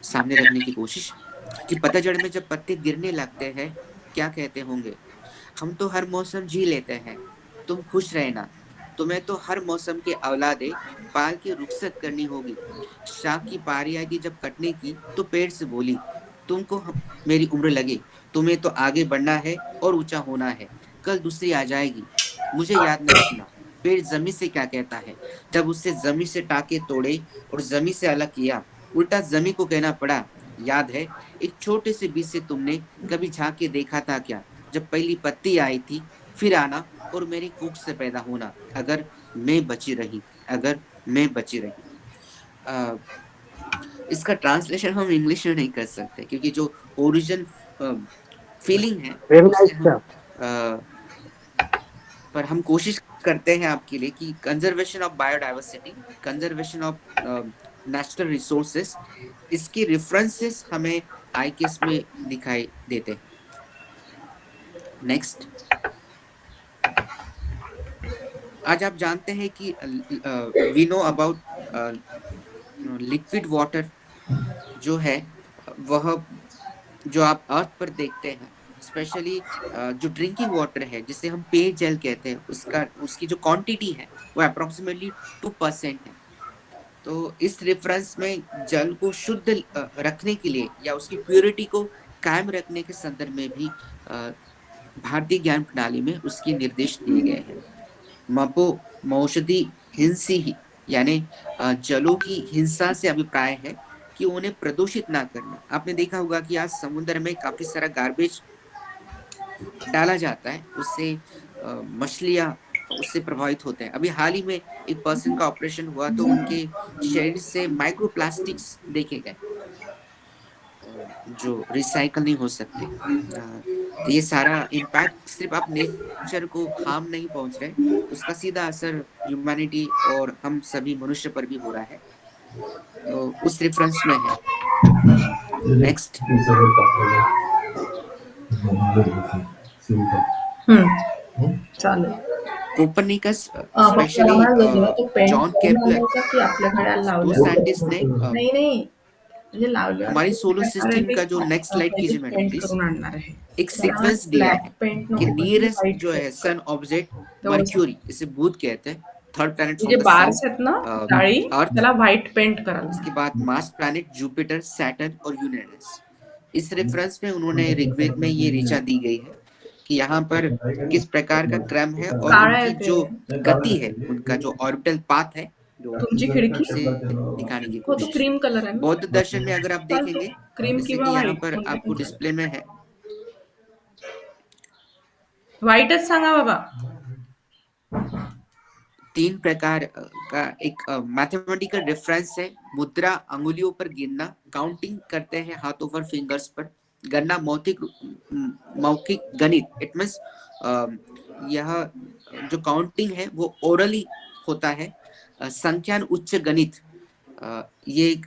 सामने रखने की कोशिश कि पतझड़ में जब पत्ते गिरने लगते हैं क्या कहते होंगे, हम तो हर मौसम जी लेते हैं, तुम खुश रहना, तुम्हें तो हर मौसम के औलादे पाल की रुखसत करनी होगी। शाख की पारी आएगी जब कटने की तो पेड़ से बोली, तुमको मेरी उम्र लगे, तुम्हें तो आगे बढ़ना है और ऊंचा होना है, कल दूसरी आ जाएगी, मुझे याद न रखना। पेड़ जमी से क्या कहता है जब उससे जमी से टाके तोड़े और जमी से अलग किया, उल्टा जमी को कहना पड़ा, याद है एक छोटे से बीज से तुमने कभी झांक के देखा था क्या, जब पहली पत्ती आई थी, फिर आना और मेरी कुख से पैदा होना, अगर मैं बची रही, अगर मैं बची रही। आ, इसका ट्रांसलेशन हम इंग्लिश में नहीं कर सकते क्योंकि जो ओरिजिन फीलिंग है Very उसे nice, हम sir. पर हम कोशिश करते हैं आपके लिए कि conservation of biodiversity, conservation of natural resources, इसकी रेफरेंसेस हमें आईकेएस में दिखाई देते हैं। नेक्स्ट, आज आप जानते हैं कि we know about liquid water जो है वह जो आप अर्थ पर देखते हैं, स्पेशली जो ड्रिंकिंग वाटर है जिसे हम पेयजल कहते हैं, उसका उसकी जो क्वांटिटी है वो अप्रोक्सीमेटली 2% है। तो इस रेफरेंस में जल को शुद्ध रखने के लिए या उसकी प्योरिटी को कायम रखने के संदर्भ में भी भारतीय ज्ञान प्रणाली में उसके निर्देश दिए गए हैं। मपो मौषधि हिंसी ही, यानी जलों की हिंसा से अभिप्राय है कि उन्हें प्रदूषित ना करना। आपने देखा होगा कि आज समुद्र में काफी सारा गार्बेज डाला जाता है, उससे मछलियां उससे प्रभावित होते हैं। अभी हाल ही में एक पर्सन का ऑपरेशन हुआ तो उनके शरीर से माइक्रोप्लास्टिक्स देखे गए जो रिसाइकल नहीं हो सकते। तो ये सारा इम्पैक्ट सिर्फ आप नेचर को हार्म नहीं पहुंच रहे, उसका सीधा असर ह्यूमैनिटी और हम सभी मनुष्य पर भी हो रहा है। तो उस रेफरेंस में है। नेक्स्ट, चालेल. कोपर्निकस, फक्त स्पेशली आम्हाला वेगळं तो पेंट जॉन करून केपलर, आणायचा की आपल्या घड्याला दो लावल्यावर साइंटिस्ट ने नाही नाही म्हणजे लावल्यावर हमारी ते सोलर काय सिस्टम ते का जो नेक्स्ट स्लाइड कीजिए मैडम पेंट प्लीज, करून आणणार आहे. एक तर आम्हाला सीक्वेंस दिया ब्लॅक है पेंट कि नको पाहिजे, नियरेस्ट व्हाईट जो पेंट. है सन ऑब्जेक्ट तेवढंच मर्क्यूरी, इसे बुध कहते हैं, थर्ड प्लैनेट हे फ्रॉम जे द सन, बार्स आहेत ना जाळी अर्थ, त्याला व्हाईट पेंट करायला. उसके बाद मार्स प्लैनेट जुपिटर, सैटर्न और यूरेनस। इस रेफरेंस में उन्होंने ऋग्वेद में ये ऋचा दी गई है कि यहाँ पर किस प्रकार का क्रम है और काळं आहे उनकी ते. जो गति है, उनका जो ऑर्बिटल पाथ है, जो तुमची खिडकी उसे दिखाने की हो तो कोशिश। क्रीम कलर आहे ना बौद्ध दर्शन में अगर आप चालतो देखेंगे, क्रीम जैसे किंवा कि यहाँ व्हाईट पर कोणते आपको पण चालेल डिस्प्ले में है, व्हाईटच सांगा बाबा 3 प्रकार का एक मैथमेटिकल रेफरेंस है। मुद्रा अंगुलियों पर गिनना, काउंटिंग करते हैं हाथों पर, फिंगर्स पर। गणना मौखिक गणित, इट मीन्स यह जो काउंटिंग है वो ओरली होता है। संख्यान उच्च गणित, ये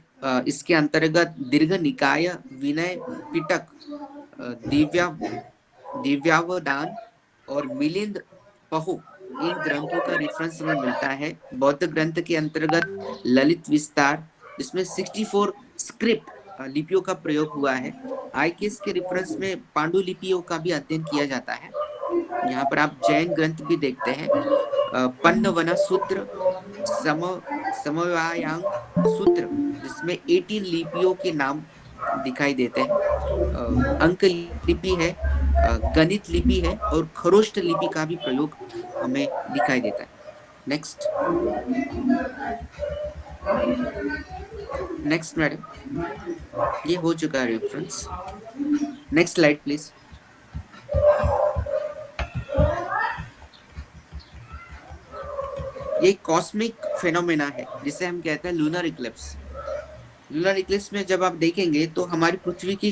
इसके अंतर्गत दीर्घ निकाय, विनय पिटक, दिव्या दिव्यावदान और मिलिंद पहो, इन ग्रंथों का रेफरेंस हमें मिलता है। बौद्ध ग्रंथ के अंतर्गत ललित विस्तार, जिसमें 64 स्क्रिप्ट लिपियों का प्रयोग हुआ है। आईकेएस के रेफरेंस में पांडुलिपियों का भी अध्ययन किया जाता है। यहाँ पर आप जैन ग्रंथ भी देखते हैं। पन्नवना सूत्र, सम समवायांग सूत्र, जिसमें 18 लिपियों के नाम दिखाई देते हैं। अंक लिपि है, गणित लिपि है और खरोष्ट लिपि का भी प्रयोग हमें दिखाई देता है। नेक्स्ट, नेक्स्ट मैडम, ये हो चुका है रेफरेंस। Next slide please. ये कॉस्मिक फेनोमेना है जिसे हम कहते हैं लूनर इक्लिप्स। लूनर इक्लिप्स में जब आप देखेंगे तो हमारी पृथ्वी की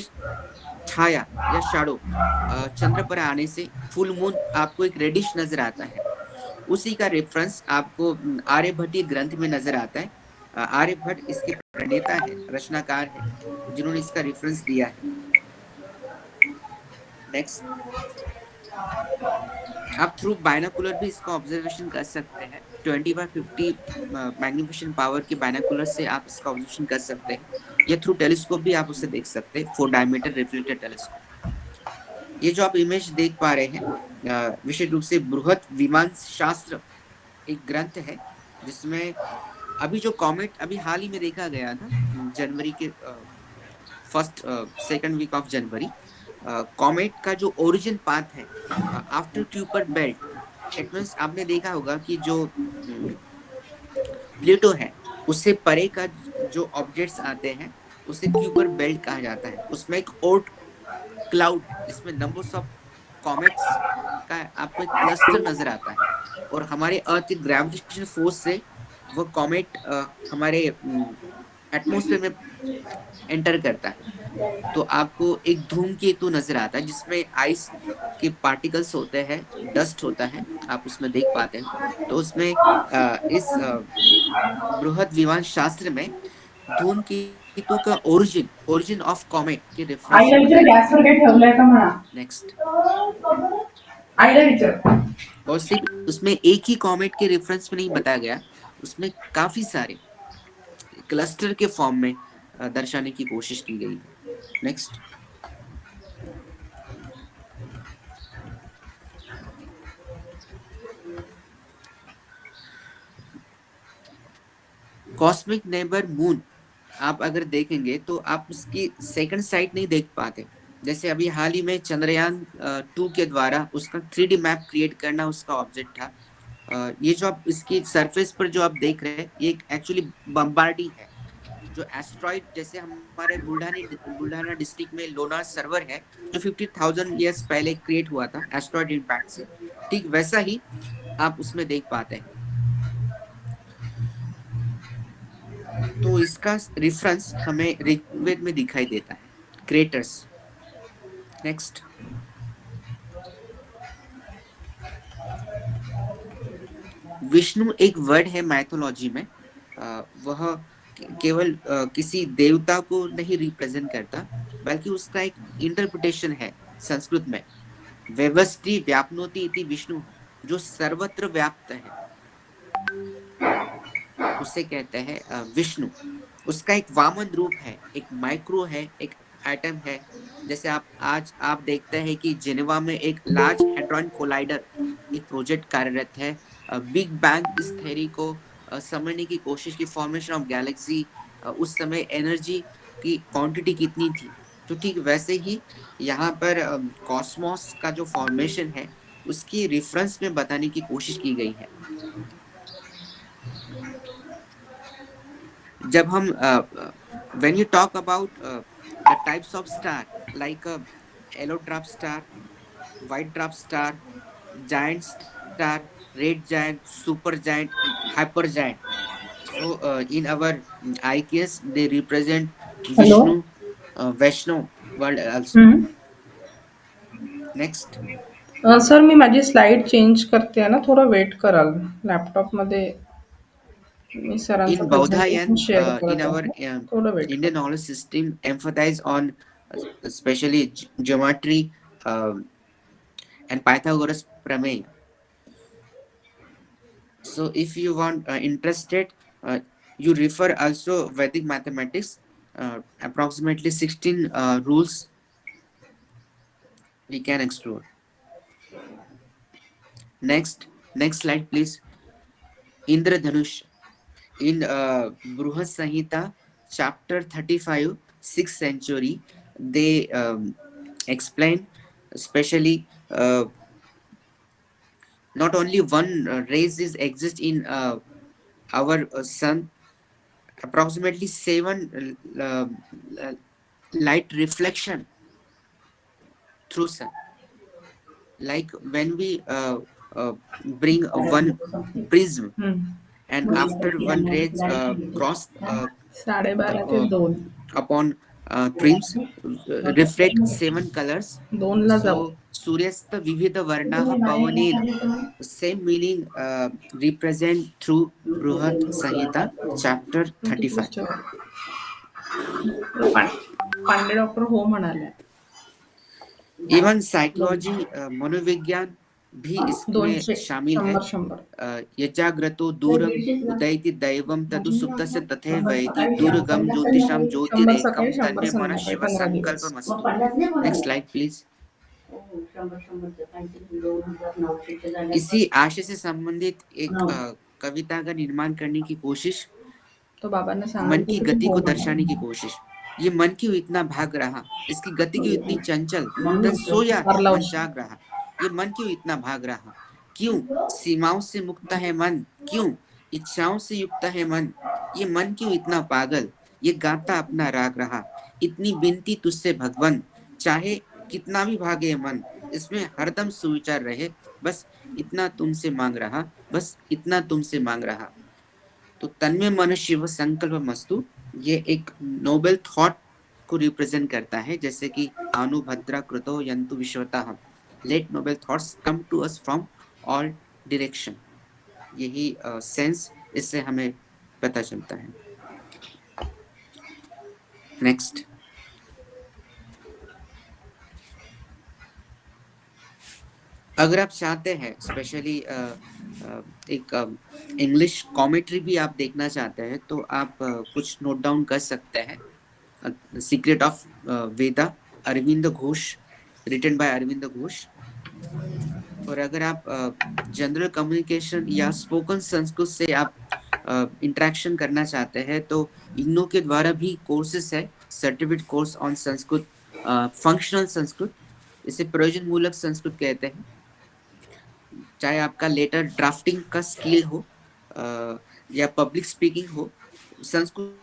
छाया या शैडो चंद्र पर आने से फुल मून आपको एक रेडिश नजर आता है। उसी का रेफरेंस आपको आर्यभट्टीय ग्रंथ में नजर आता है। आर्यभट्ट इसके प्रणेता है, रचनाकार है, जिन्होंने इसका रेफरेंस दिया है। नेक्स्ट, आप थ्रू बायनोकुलर भी इसका ऑब्जर्वेशन कर सकते हैं। 20/50 मैग्निफिकेशन पावर के बायनोकुलर से आप इसका ऑब्जर्वेशन कर सकते हैं, या थ्रू टेलीस्कोप भी आप उसे देख सकते हैं, 4 डायमीटर रिफ्लेक्टर टेलीस्कोप। ये जो आप इमेज देख पा रहे हैं विशेष रूप से बृहत विमान शास्त्र एक ग्रंथ है, जिसमें अभी जो कॉमेट अभी हाल ही में देखा गया था, जनवरी के first second week of January, comet का जो ओरिजिन पाथ है after Kuiper belt, it means आपने देखा होगा कि जो प्लेटो है उससे परे का जो ऑब्जेक्ट्स आते हैं उसे क्यूपर बेल्ट कहा जाता है। उसमें एक ओर्ट क्लाउड है जिसमें नंबर्स ऑफ कॉमेट्स का आपको एक क्लस्टर नजर आता है, और हमारे अर्थ के ग्रेविटेशन फोर्स से वो कॉमेट हमारे एटमॉस्फेयर में एंटर करता है। तो आपको एक धूमकेतु नजर आता है जिसमें आइस के पार्टिकल्स होते हैं, डस्ट होता है, आप उसमें देख पाते हैं। तो उसमें इस बृहद विमान शास्त्र में धूमकेतु का ओरिजिन, ओरिजिन ऑफ कॉमेट के रेफरेंस से आईला विचार बताया गया गॅसवर काय ठेवलंय का म्हणा है। नेक्स्ट, आईला विचार और सिर्फ उसमें एक ही कॉमेट के रेफरेंस में नहीं बताया गया, उसमें काफी सारे क्लस्टर के फॉर्म में दर्शाने की कोशिश की गई है। नेक्स्ट, कॉस्मिक नेबर मून आप अगर देखेंगे तो आप उसकी सेकंड साइड नहीं देख पाते। जैसे अभी हाल ही में चंद्रयान 2 के द्वारा उसका 3D मैप क्रिएट करना उसका ऑब्जेक्ट था। ये जो आप इसकी सरफेस पर जो आप देख रहे हैं ये एक्चुअली बम्बार्डी है, जो एस्ट्रॉइड, जैसे हमारे बुल्ढाना डिस्ट्रिक्ट में लोनार सर्वर है जो 50,000 ईयर्स पहले क्रिएट हुआ था एस्ट्रॉइड इम्पैक्ट से, ठीक वैसा ही आप उसमें देख पाते हैं। तो इसका रेफरेंस हमें ऋग्वेद में दिखाई देता है, क्रेटर्स। नेक्स्ट, विष्णु एक वर्ड है मैथोलॉजी में, वह केवल किसी देवता को नहीं रिप्रेजेंट करता, बल्कि उसका एक इंटरप्रिटेशन है संस्कृत में। व्यवस्टि व्याप्नोति इति विष्णु, जो सर्वत्र व्याप्त है उसे कहते हैं विष्णु। उसका एक वामन रूप है, एक माइक्रो है, एक एटम है। जैसे आप देखते हैं कि जेनेवा में एक लार्ज हेड्रॉन कोलाइडर एक प्रोजेक्ट कार्यरत है। बिग बैंग इस थ्योरी को समझने की कोशिश की, फॉर्मेशन ऑफ गैलेक्सी, उस समय एनर्जी की क्वांटिटी कितनी थी। तो ठीक वैसे ही यहाँ पर कॉस्मोस का जो फॉर्मेशन है उसकी रेफरेंस में बताने की कोशिश की गई है। जब हम when you talk about the types of star like a yellow dwarf star, white dwarf star, giant star, red giant, super giant, and hyper giant. So in our IKS they represent hello. Vishnu, Vaishno world also. Hmm. Next, sir मी माझी slide change करते ना, थोडं wait कराल. लॅपटॉपमध्ये मी सरांचं in presentation Baudhayan, share in करत our आहे. थोडं वेट Indian करा. knowledge system emphasize on especially geometry and Pythagoras prameya. So if you want interested, you refer also Vedic mathematics, approximately 16 rules we can explore. Next slide, please. Indradhanush. In Bruhad Samhita, chapter 35, 6th century, they explain, especially not only one rays is exist in our sun, approximately seven uh, light reflection through sun. Like when we bring one prism, and after one rays cross the 12:30 ते 2. upon trims reflect seven colors. 2ला जाऊ. So Suryasta Vividha Varnaha Pavanena. Same meaning represent through Bruhat Samhita, chapter तू 35. पुढच्या Pandey doctor हो म्हणाले. Even psychology मनोविज्ञान भी इसमें 200. शामिल है. 100. यजाग्रतो दूरम उदयति दैवम तदु सुप्तस्य तथैव वैति दुर्गम ज्योतिषम 100 ज्योतिरेकम सकाळी 100 तन्मे मन संध्याकाळी शिव 15 दिवस. संकल्पमस्तु. Next slide please. इसी आशय से संबंधित एक कविता का निर्माण करने की कोशिश, तो बाबांना मन की सांगायचं की गति हो को दर्शाने की म्हणाले. कोशिश. ये मन क्यों इतना भाग रहा, इसकी गति क्यों इतनी चंचल, तन सोया है मारला मन औषध. जाग रहा. ये मन क्यों इतना भाग रहा, क्यों सीमाओं से मुक्त है मन, क्यों इच्छाओं से युक्त है मन. ये मन क्यों इतना पागल, ये गाता अपना राग रहा. इतनी बिनती तुझसे भगवन, चाहे कितना भी भागे मन, इसमें हरदम सुविचार रहे. बस इतना तुमसे मांग रहा, बस इतना तुमसे मांग रहा. तो तन्मय मन शिव संकल्प मस्तु, ये एक नोबल थॉट को रिप्रेजेंट करता है. जैसे कि अनुभद्रा कृतो यंतु विश्वतः, let noble thoughts come to us from all direction. यही सेंस इससे हमें पता चलता है. नेक्स्ट, अगर आप चाहते हैं स्पेशली एक इंग्लिश कॉमेंट्री भी आप देखना चाहते हैं तो आप कुछ नोट डाउन कर सकते हैं. Secret of Veda, Aurobindo Ghosh, written by Aurobindo Ghosh. और अगर आप जनरल कम्युनिकेशन या स्पोकन संस्कृत से आप इंटरेक्शन करना चाहते हैं तो इग्नो के द्वारा भी कोर्सेस है, certificate course on Sanskrit, functional Sanskrit, इसे प्रयोजन मूलक संस्कृत कहते हैं. चाहे आपका लेटर ड्राफ्टिंग का स्किल हो या पब्लिक स्पीकिंग हो, संस्कृत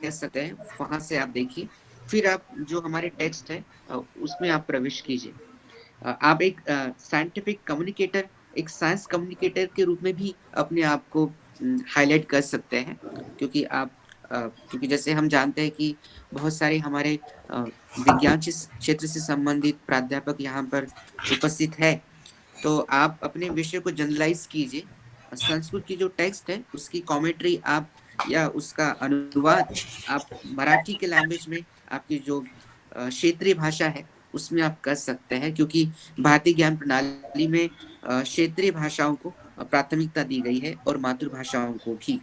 कह सकते हैं, वहां से आप देखिए. फिर आप जो हमारे टेक्स्ट है उसमें आप प्रवेश कीजिए. आप एक साइंटिफिक कम्युनिकेटर, एक साइंस कम्युनिकेटर के रूप में भी अपने आप को हाईलाइट कर सकते हैं. क्योंकि जैसे हम जानते हैं कि बहुत सारे हमारे विज्ञान क्षेत्र से संबंधित प्राध्यापक यहाँ पर उपस्थित है. तो आप अपने विषय को जनरलाइज कीजिए. संस्कृत की जो टेक्स्ट है उसकी कमेंट्री आप या उसका अनुवाद आप मराठी के लैंग्वेज में, आपकी जो क्षेत्रीय भाषा है उसमें आप कर सकते हैं. क्योंकि भारतीय ज्ञान प्रणाली में क्षेत्रीय भाषाओं को प्राथमिकता दी गई है और मातृभाषाओं को भी.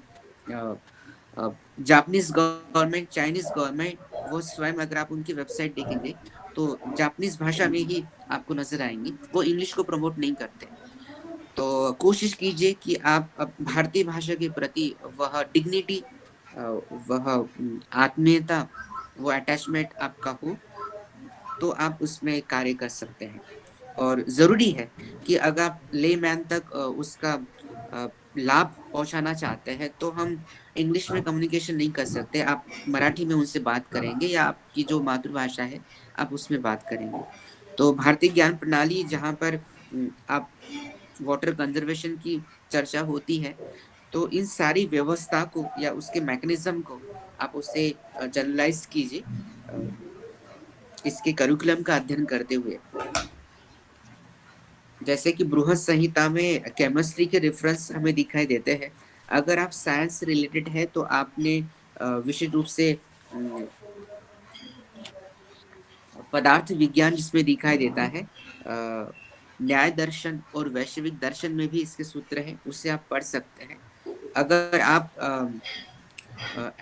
जापानीज गवर्नमेंट, चाइनीज गवर्नमेंट, वो स्वयं अगर आप उनकी वेबसाइट देखेंगे तो जापानीज भाषा में ही आपको नजर आएंगी, वो इंग्लिश को प्रमोट नहीं करते. तो कोशिश कीजिए कि आप भारतीय भाषा के प्रति वह डिग्निटी, वह आत्मीयता, वो अटैचमेंट आपका हो तो आप उसमें कार्य कर सकते हैं. और ज़रूरी है कि अगर आप ले मैन तक उसका लाभ पहुंचाना चाहते हैं तो हम इंग्लिश में कम्युनिकेशन नहीं कर सकते। आप मराठी में उनसे बात करेंगे या आपकी जो मातृभाषा है आप उसमें बात करेंगे। तो भारतीय ज्ञान प्रणाली जहाँ पर आप वाटर कंजर्वेशन की चर्चा होती है, तो इन सारी व्यवस्था को या उसके मैकेनिज्म को आप उसे जनरलाइज कीजिए इसके करिकुलम का अध्ययन करते हुए। जैसे कि बृहद संहिता में केमिस्ट्री के रेफरेंस हमें दिखाई देते हैं। अगर आप साइंस से रिलेटेड है तो आपने विशेष रूप से पदार्थ विज्ञान जिसमें दिखाई देता है, न्याय दर्शन और वैश्विक दर्शन में भी इसके सूत्र हैं, उससे आप पढ़ सकते हैं। अगर आप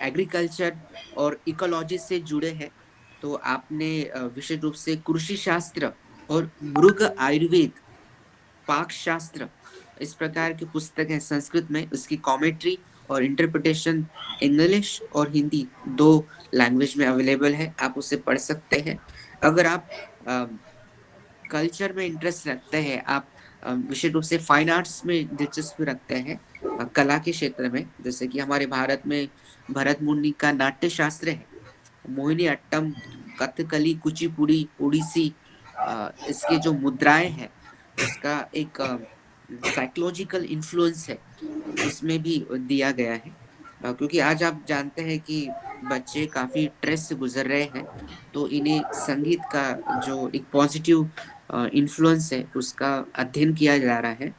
एग्रीकल्चर और इकोलॉजी से जुड़े हैं तो आपने विशेष रूप से कृषि शास्त्र और मृग आयुर्वेद, पाक शास्त्र, इस प्रकार की पुस्तक है संस्कृत में, उसकी कॉमेंट्री और इंटरप्रिटेशन इंग्लिश और हिंदी दो लैंग्वेज में अवेलेबल है, आप उसे पढ़ सकते हैं। अगर आप कल्चर में इंटरेस्ट रखते हैं, आप विशेष रूप से फाइन आर्ट्स में दिलचस्पी रखते हैं, कला के क्षेत्र में, जैसे कि हमारे भारत में भरत मुनि का नाट्य शास्त्र है, मोहिनी अट्टम, कथकली, कुचिपुड़ी, ओडिसी, इसके जो मुद्राएं हैं उसका एक साइकोलॉजिकल इन्फ्लुएंस है, उसमें भी दिया गया है। क्योंकि आज आप जानते हैं कि बच्चे काफी स्ट्रेस से गुजर रहे हैं, तो इन्हें संगीत का जो एक पॉजिटिव इन्फ्लुएंस है उसका अध्ययन किया जा रहा है।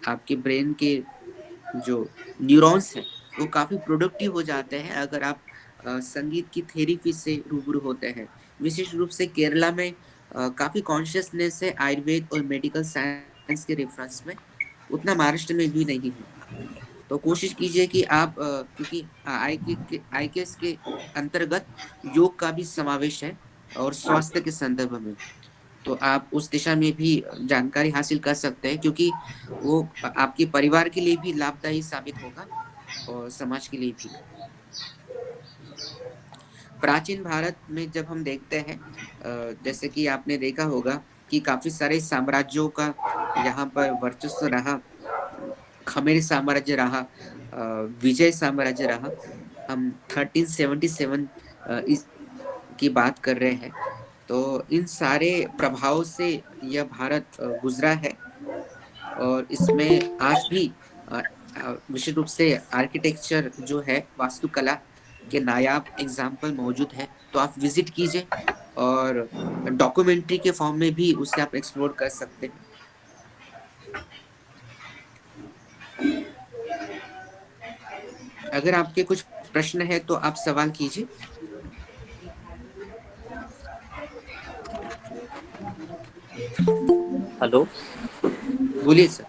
आपके ब्रेन के जो न्यूरॉन्स हैं वो काफी प्रोडक्टिव हो जाते हैं अगर आप संगीत की थेरेपी से रूबरू होते हैं। विशेष रूप से केरला में काफी कॉन्शियसनेस है आयुर्वेद और मेडिकल साइंस के रेफरेंस में, उतना महाराष्ट्र में भी नहीं है। तो कोशिश कीजिए कि आप क्योंकि आईकेएस के अंतर्गत योग का भी समावेश है और स्वास्थ्य के संदर्भ में, तो आप उस दिशा में भी जानकारी हासिल कर सकते हैं, क्योंकि वो आपके परिवार के लिए भी लाभदायी साबित होगा और समाज के लिए भी। प्राचीन भारत में जब हम देखते हैं, जैसे कि आपने देखा होगा कि काफी सारे साम्राज्यों का यहाँ पर वर्चस्व रहा, खमेर साम्राज्य रहा, विजय साम्राज्य रहा। हम 1377 इस की बात कर रहे हैं, तो इन सारे प्रभाव से यह भारत गुजरा है और इसमें आज भी विशेष रूप से आर्किटेक्चर जो है, वास्तुकला के नायाब एग्जाम्पल मौजूद है। तो आप विजिट कीजिए और डॉक्यूमेंट्री के फॉर्म में भी उसे आप एक्सप्लोर कर सकते हैं। अगर आपके कुछ प्रश्न है तो आप सवाल कीजिए। Hello, बोलिए sir.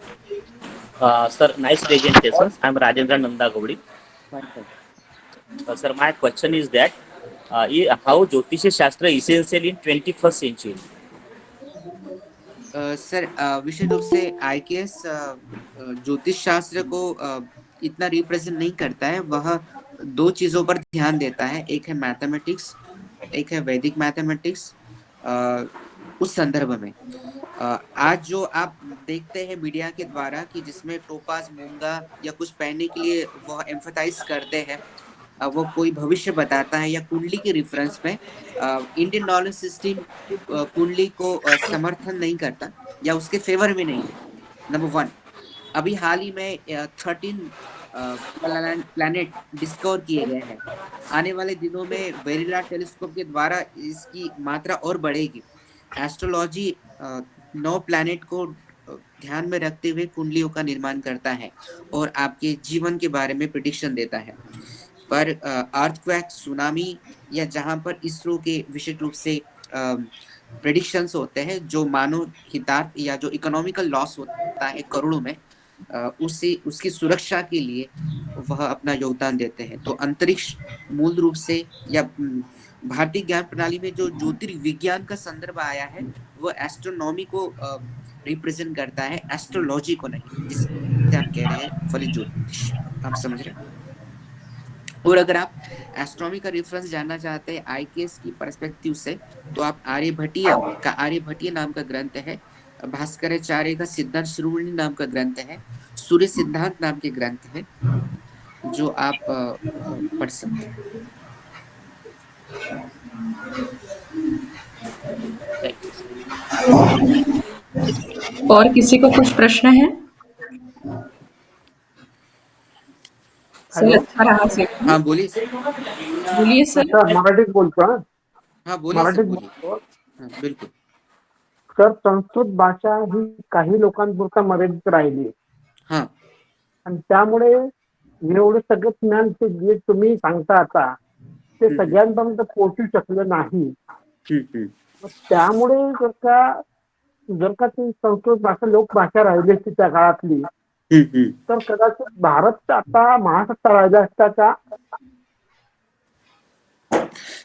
sir. Nice presentation. I'm Rajendra Nanda Gaudi. Sir, my question is that how Jyotish Shastra essential in 21st century? Sir विशेष रूप से आईकेएस ज्योतिष शास्त्र को इतना रिप्रेजेंट नहीं करता है। वह दो चीजों पर ध्यान देता है, एक है मैथमेटिक्स, एक है वैदिक मैथमेटिक्स। उस संदर्भ में आज जो आप देखते हैं मीडिया के द्वारा कि जिसमें टोपाज, मूंगा या कुछ पहनने के लिए वह एम्फसाइज करते हैं, वो कोई भविष्य बताता है या कुंडली के रेफरेंस में, इंडियन नॉलेज सिस्टम कुंडली को समर्थन नहीं करता या उसके फेवर में नहीं है। नंबर वन, अभी हाल ही में 13 प्लैनेट डिस्कवर किए गए हैं। आने वाले दिनों में वेरिला टेलीस्कोप के द्वारा इसकी मात्रा और बढ़ेगी। एस्ट्रोलॉजी 9 प्लैनेट को ध्यान में रखते हुए कुंडलियों का निर्माण करता है और आपके जीवन के बारे में प्रिडिक्शन देता है। पर अर्थक्वेक, सुनामी या जहां पर इसरो के विशेष रूप से प्रेडिक्शंस होते हैं जो मानव हितार्थ या जो इकोनॉमिकल लॉस होता है करोड़ों में, उसकी सुरक्षा के लिए वह अपना योगदान देते हैं। तो अंतरिक्ष मूल रूप से या भारतीय ज्ञान प्रणाली में जो ज्योतिर्विज्ञान का संदर्भ आया है वो एस्ट्रोनॉमी को रिप्रेजेंट करता है, एस्ट्रोलॉजी को नहीं, जिसे आप कह रहे हैं फलित ज्योतिष। आप समझ रहे हैं? और अगर आप एस्ट्रोनॉमी का रेफरेंस जानना चाहते हैं आईकेएस की पर्सपेक्टिव से, तो आप आर्यभट्टीय नाम का ग्रंथ है, भास्कराचार्य का सिद्धांत शिरोमणि नाम का ग्रंथ है, सूर्य सिद्धांत नाम के ग्रंथ है, जो आप पढ़ सकते हैं। Thank you sir. और किसी को कुछ प्रश्न है? सर हॅलो अच्छा रहा सेशन। हाँ बोलिए सर। बोलिए सर। सर मराठीत बोलतो हा हाँ बोलिए सर, मराठीत बोलिए। बोलतो हाँ, बिल्कुल। सर संस्कृत भाषा ही काही लोकांपुरता मर्यादित राहिली हाँ। आणि त्यामुळे एवढं सगळं ज्ञान ते जे तुम्ही सांगता आता ते हम्म, सगळ्यांपर्यंत पोहोचू शकलं नाही. हम्म, मग त्यामुळे जर का ती संस्कृत भाषा लोकभाषा राहिली असती त्या काळातली हम्म। तर कदाचित भारत आता महासत्ता राहिला असता का?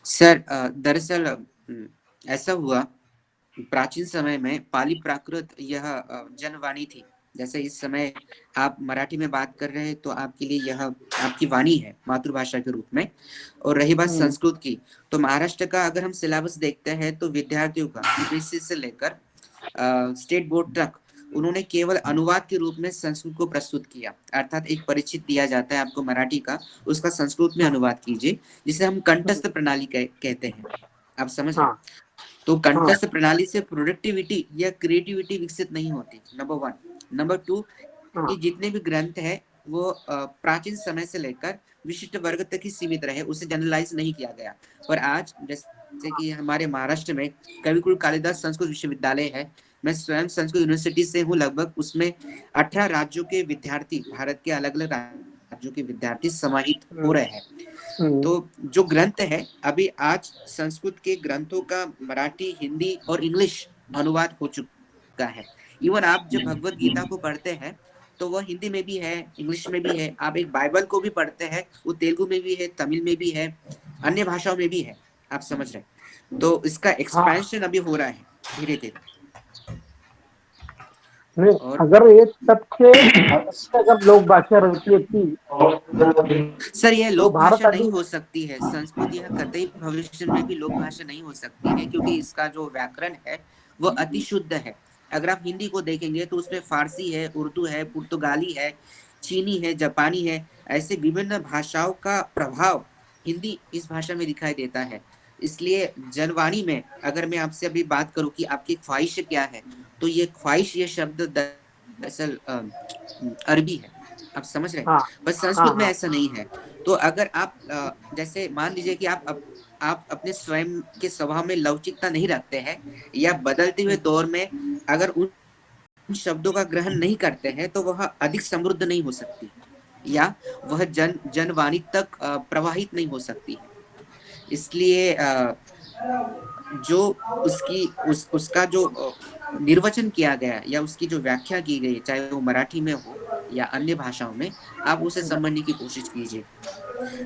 सर दरअसल ऐसा हुआ, प्राचीन समय में पाली प्राकृत यह जनवाणी थी। जैसे इस समय आप मराठी में बात कर रहे हैं तो आपके लिए यह आपकी वाणी है मातृभाषा के रूप में। और रही बात संस्कृत की, तो महाराष्ट्र का अगर हम सिलेबस देखते हैं तो विद्यार्थियों का सीबीएसई से लेकर स्टेट बोर्ड तक उन्होंने केवल अनुवाद के रूप में संस्कृत को प्रस्तुत किया। अर्थात एक परिचित दिया जाता है आपको मराठी का, उसका संस्कृत में अनुवाद कीजिए, जिसे हम कंठस्थ प्रणाली कहते हैं। आप समझ रहे हैं? हाँ तो कंठस्थ प्रणाली से प्रोडक्टिविटी या क्रिएटिविटी विकसित नहीं होती, नंबर 1। नंबर 2, हाँ ये जितने भी ग्रंथ है वो प्राचीन समय से लेकर विशिष्ट वर्ग तक ही सीमित रहे, उसे जनरलाइज नहीं किया गया। पर आज जैसे कि हमारे महाराष्ट्र में कविकुल कालिदास संस्कृत विश्वविद्यालय है, मैं स्वयं संस्कृत यूनिवर्सिटी से हूँ, लगभग उसमें 18 राज्यों के विद्यार्थी, भारत के अलग अलग राज्यों के विद्यार्थी समाहित हो रहे हैं। तो जो ग्रंथ है, अभी आज संस्कृत के ग्रंथों का मराठी, हिंदी और इंग्लिश अनुवाद हो चुका है। इवन आप जब भगवत गीता को पढ़ते हैं तो वह हिंदी में भी है, इंग्लिश में भी है। आप एक बाइबल को भी पढ़ते हैं, वो तेलुगु में भी है, तमिल में भी है, अन्य भाषाओं में भी है। आप समझ रहे हैं? तो इसका एक्सपेंशन अभी हो रहा है धीरे धीरे। नहीं, और अगर एक सबसे अगर लोक भाषा रहती थी सर यह तो लोक भारत भाषा नहीं अभी हो सकती है, संस्कृत यह कतई भविष्य में भी लोक भाषा नहीं हो सकती है, क्योंकि इसका जो व्याकरण है वो अति शुद्ध है। अगर आप हिंदी को देखेंगे तो उसमें फारसी है, उर्दू है, पुर्तगाली है, चीनी है, जापानी है, ऐसे विभिन्न भाषाओं का प्रभाव हिंदी इस भाषा में दिखाई देता है। इसलिए जनवाणी में अगर मैं आपसे अभी बात करूं कि आपकी ख्वाहिश क्या है, तो ये ख्वाहिश, ये शब्द दरअसल अरबी है। आप समझ रहे हैं? हाँ पर हाँ संस्कृत में हाँ ऐसा नहीं है। तो अगर आप जैसे मान लीजिए कि आप अपने स्वयं के स्वभाव में लवचिकता नहीं रखते हैं, या बदलते हुए दौर में अगर उन शब्दों का ग्रहण नहीं करते हैं, तो वह अधिक समृद्ध नहीं हो सकती, या वह जनवाणी तक प्रवाहित नहीं हो सकती है। इसलिए जो उसका जो निर्वचन किया गया या उसकी जो व्याख्या की गई, चाहे वो मराठी में हो या अन्य भाषाओं में, आप उसे समझने की कोशिश कीजिए।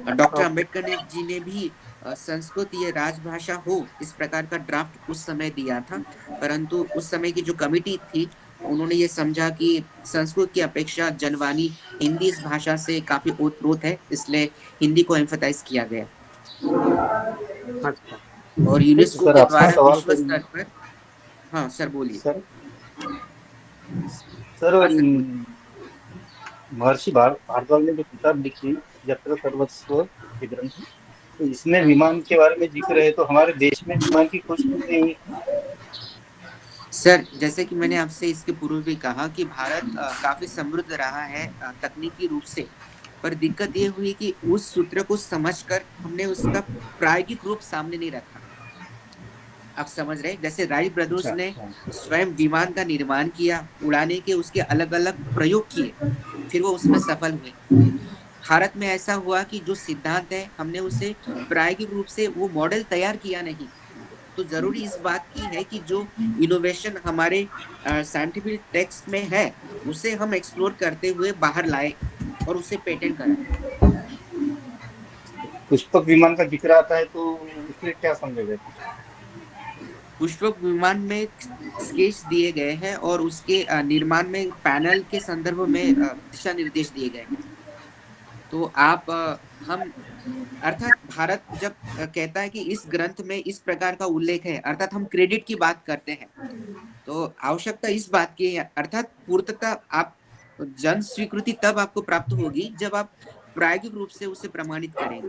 डॉक्टर ओके अंबेडकर जी ने भी संस्कृत ये राजभाषा हो, इस प्रकार का ड्राफ्ट उस समय दिया था। परंतु उस समय की जो कमिटी थी, उन्होंने ये समझा कि संस्कृत की अपेक्षा जनवाणी हिंदी इस भाषा से काफी ओतप्रोत है, इसलिए हिंदी को एम्फसाइज किया गया। अच्छा और ठीक यूनेस्को सर के आपसे द्वारा सवाल विश्व करूंगा स्तर पर। हाँ सर बोलिए। सर सर हाँ सर बोलिए। महर्षि भारद्वाज ने जो किताब लिखी यत्र सर्वस्व के ग्रंथ, तो इसमें हाँ। विमान के बारे में जिक्र है, तो हमारे देश में विमान की खोज क्यों नहीं हुई? सर जैसे कि मैंने आपसे इसके पूर्व भी कहा कि भारत काफी समृद्ध रहा है तकनीकी रूप से, पर दिक्कत ये हुई कि उस सूत्र को समझकर हमने उसका प्रायोगिक रूप सामने नहीं रखा। आप समझ रहे हैं? जैसे राइट ब्रदर्स अच्छा ने अच्छा स्वयं विमान का निर्माण किया, उड़ाने के उसके अलग अलग प्रयोग किए, फिर वो उसमें सफल हुए। भारत में ऐसा हुआ कि जो सिद्धांत है, हमने उसे प्रायोगिक रूप से वो मॉडल तैयार किया नहीं। तो जरूरी इस बात की है कि जो इनोवेशन हमारे साइंटिफिक टेक्स्ट में है, उसे हम एक्सप्लोर करते हुए बाहर लाए और उसे पेटेंट कराए। पुष्पक विमान का जिक्र आता है, तो उससे क्या समझा जाए कुछ? पुष्पक विमान में स्केच दिए गए हैं और उसके निर्माण में पैनल के संदर्भ में दिशा निर्देश दिए गए हैं। तो आप हम अर्थात भारत जब कहता है कि इस ग्रंथ में इस प्रकार का उल्लेख है, अर्थात हम क्रेडिट की बात करते हैं, तो आवश्यकता इस बात की है, अर्थात पूर्णतः आप जन स्वीकृति तब आपको प्राप्त होगी जब आप प्रायोगिक रूप से उसे प्रमाणित करेंगे,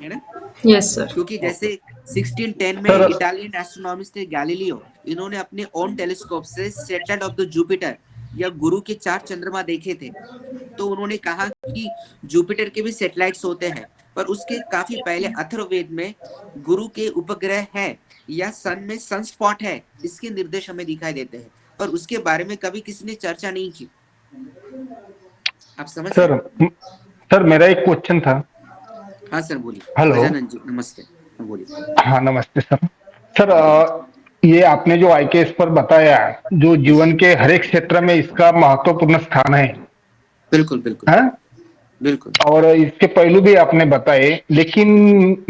है ना? Yes sir. क्योंकि जैसे 1610 में सर इटालियन एस्ट्रोनॉमिस्ट थे गैलीलियो, इन्होंने अपने ओन टेलीस्कोप से सैटेलाइट ऑफ द जुपिटर या गुरु के 4 चंद्रमा देखे थे। तो उन्होंने कहा कि जुपिटर के भी सैटेलाइट्स होते हैं, पर उसके काफी पहले अथर्ववेद में गुरु के उपग्रह है या सन में सनस्पॉट है, इसके निर्देश हमें दिखाई देते हैं, पर उसके बारे में कभी किसी ने चर्चा नहीं की। आप समझ सर रहे? सर मेरा एक क्वेश्चन था। हाँ सर बोलिए। हेलो। गजानन जी नमस्ते। हाँ, बोलिए। हाँ नमस्ते सर। सर ये आपने जो आईकेएस पर बताया, जो जीवन के हर एक क्षेत्र में इसका महत्वपूर्ण स्थान है, बिल्कुल बिल्कुल हाँ? बिल्कुल। और इसके पहलू भी आपने बताए, लेकिन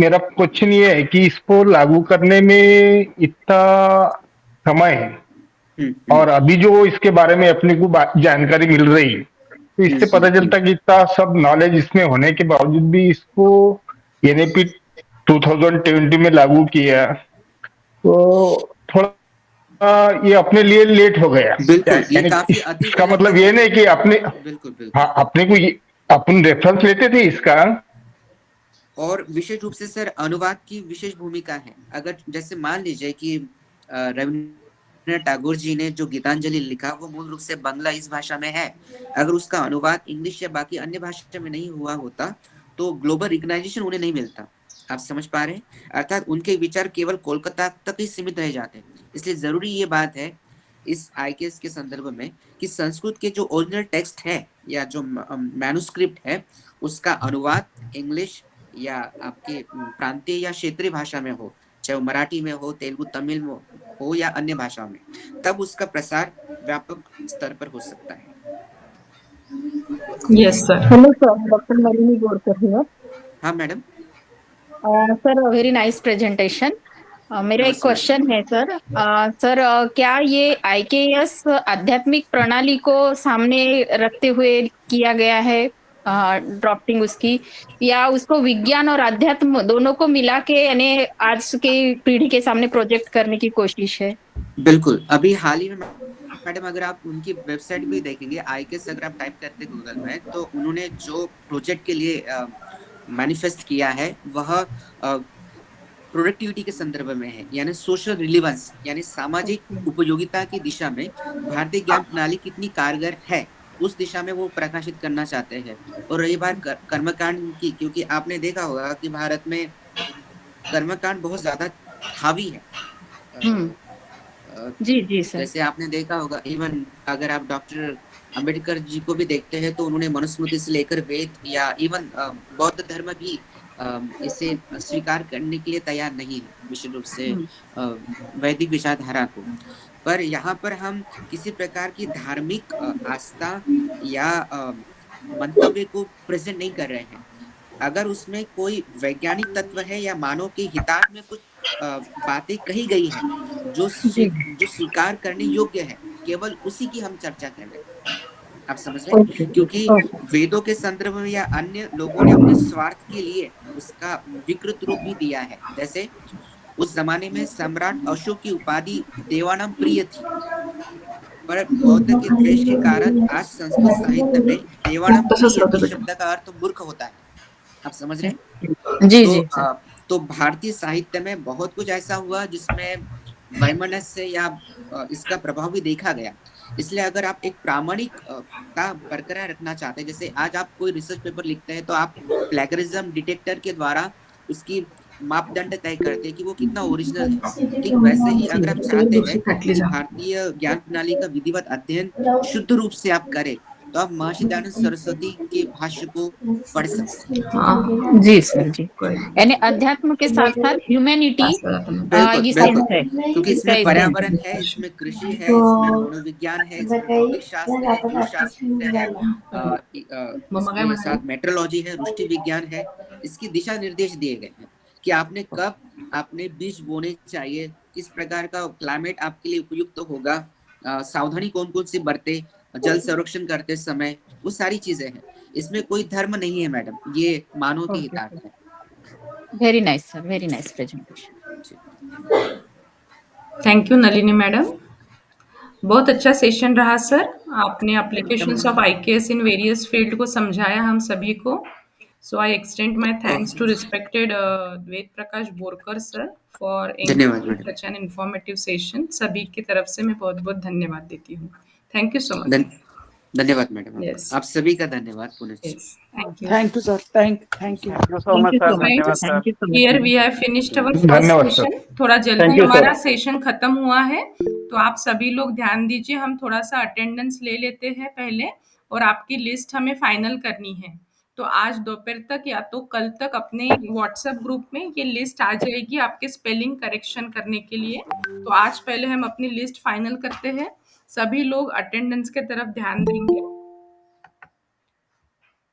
मेरा क्वेश्चन ये है कि इसको लागू करने में इतना समय है, और अभी जो इसके बारे में अपने को जानकारी मिल रही है, तो इससे पता चलता कि इतना सब नॉलेज इसमें होने के बावजूद भी इसको एनईपी 2020 में लागू किया, तो थोड़ा ये अपने लिए लेट हो गया। बिल्कुल, ये यानी काफी अति इसका विलंब मतलब ये है। नहीं कि अपने, बिल्कुल हाँ बिल्कुल। अपने को अपन रेफरेंस लेते थे इसका। और विशेष रूप से सर अनुवाद की विशेष भूमिका है। अगर जैसे मान लीजिए कि रविन्द्रनाथ टैगोर जी ने जो गीतांजलि लिखा वो मूल रूप से बांग्ला इस भाषा में है, अगर उसका अनुवाद इंग्लिश या बाकी अन्य भाषा में नहीं हुआ होता तो ग्लोबल रिकग्नाइजेशन उन्हें नहीं मिलता। आप समझ पा रहे हैं? अर्थात उनके विचार केवल कोलकाता तक ही सीमित रह जाते। इसलिए जरूरी ये बात है इस आईकेएस के संदर्भ में कि संस्कृत के जो ओरिजिनल टेक्स्ट है या जो मैन्युस्क्रिप्ट है उसका अनुवाद इंग्लिश या आपके प्रांतीय या क्षेत्रीय भाषा में हो, चाहे वो मराठी में हो, तेलुगु, तमिल में हो या अन्य भाषा में, तब उसका प्रसार व्यापक स्तर पर हो सकता है। Yes sir. Hello sir, doctor Nalini Gorkar here. हाँ madam. Sir very nice presentation. मेरा एक नमस्ते क्वेश्चन है सर। सर क्या ये आईकेएस आध्यात्मिक प्रणाली को सामने रखते हुए किया गया है, ड्राफ्टिंग उसकी, या उसको विज्ञान और अध्यात्म दोनों को मिला के यानी आज की पीढ़ी के सामने प्रोजेक्ट करने की कोशिश है? बिल्कुल, अभी हाल ही में मैडम अगर आप उनकी वेबसाइट भी देखेंगे, आईकेएस अगर आप टाइप करते हैं गूगल में, तो उन्होंने जो प्रोजेक्ट के लिए मैनिफेस्ट किया है वह प्रोडक्टिविटी के संदर्भ में है, यानी सोशल रिलीवेंस, यानी सामाजिक उपयोगिता की दिशा में भारतीय ज्ञान प्रणाली कितनी कारगर है उस दिशा में वो प्रकाशित करना चाहते हैं। और रही बात कर्मकांड की, क्योंकि आपने देखा होगा कि भारत में कर्मकांड बहुत ज्यादा हावी है। जी जी सर। जैसे आपने देखा होगा, इवन अगर आप डॉक्टर अंबेडकर जी को भी देखते हैं तो उन्होंने मनुस्मृति से लेकर वेद या इवन बौद्ध धर्म भी इसे स्वीकार करने के लिए तैयार नहीं है, विशेष रूप से वैदिक विचारधारा को। पर यहाँ पर हम किसी प्रकार की धार्मिक आस्था या मंतव्य को प्रेजेंट नहीं कर रहे हैं। अगर उसमें कोई वैज्ञानिक तत्व है या मानव के हितार्थ में कुछ बातें कही गई है जो स्वीकार करने योग्य है, केवल उसी की हम चर्चा कर रहे हैं। आप समझ रहे हैं? क्योंकि वेदों के संदर्भ में या अन्य लोगों ने अपने स्वार्थ के लिए उसका विकृत रूप भी दिया है। जैसे उस जमाने में सम्राट अशोक की उपाधि देवानाम प्रिय थी, पर बौद्ध के द्वेष के कारण आज संस्कृत साहित्य में देवानाम प्रिय शब्द का अर्थ मूर्ख होता है। आप समझ रहे हैं? जी जी सर। तो भारतीय साहित्य में बहुत कुछ ऐसा हुआ जिसमें वैमनस्य या इसका प्रभाव भी देखा गया। इसलिए अगर आप एक प्रामाणिकता बरकरार रखना चाहते हैं, जैसे आज आप कोई रिसर्च पेपर लिखते हैं तो आप प्लेगरिज्म डिटेक्टर के द्वारा उसकी मापदंड तय करते हैं कि वो कितना ओरिजिनल है। ठीक वैसे ही अगर आप चाहते हैं कि भारतीय ज्ञान प्रणाली का विधिवत अध्ययन शुद्ध रूप से आप करें तो आप महर्षि दयानंद सरस्वती के भाष्य को पढ़ सकते हैं। जी सर जी। यानी अध्यात्म के साथ साथ ह्यूमैनिटी है, क्योंकि इसमें पर्यावरण है, इसमें कृषि है, इसमें मनोविज्ञान है, इसमें भौतिक शास्त्र है, जीवशास्त्र है, इसमें साथ मेट्रोलॉजी है, रुष्टि विज्ञान है। इसकी दिशा निर्देश दिए गए हैं कि आपने कब आपने बीज बोने चाहिए, किस प्रकार का क्लाइमेट आपके लिए उपयुक्त होगा, सावधानी कौन कौन सी बरते, जल संरक्षण करते समय, वो सारी चीजें हैं। इसमें कोई धर्म नहीं है मैडम, ये मानव की Okay, किताब sir. है। Very nice, sir. Very nice presentation. Thank you Nalini madam, बहुत अच्छा सेशन रहा सर। आपने applications of IKS in various field को समझाया हम सभी को। So I extend my thanks to respected Ved Prakash Borkar sir for धन्यवाद madam. Such an informative session. सभी की तरफ से मैं बहुत बहुत धन्यवाद देती हूँ। Thank you so much. धन्यवाद मैडम, Yes. आप सभी का धन्यवाद पुनः। Yes, thank you. Thank you, sir. Thank you. Thank you so Thank much, you sir. so much. धन्यवाद sir. Sir. Thank you so much. Here we have finished our first धन्यवाद sir. session. थोड़ा Thank जल्दी you, हमारा sir. Session खत्म हुआ है, तो आप सभी लोग ध्यान दीजिए। हम थोड़ा सा अटेंडेंस ले लेते हैं पहले, और आपकी लिस्ट हमें फाइनल करनी है। तो आज दोपहर तक या तो कल तक अपने व्हाट्सएप ग्रुप में ये लिस्ट आ जाएगी आपके स्पेलिंग करेक्शन करने के लिए। तो आज पहले हम अपनी लिस्ट फाइनल करते हैं। सभी लोग अटेंडेंस के तरफ ध्यान देंगे।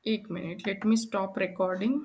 एक minute, let me stop recording.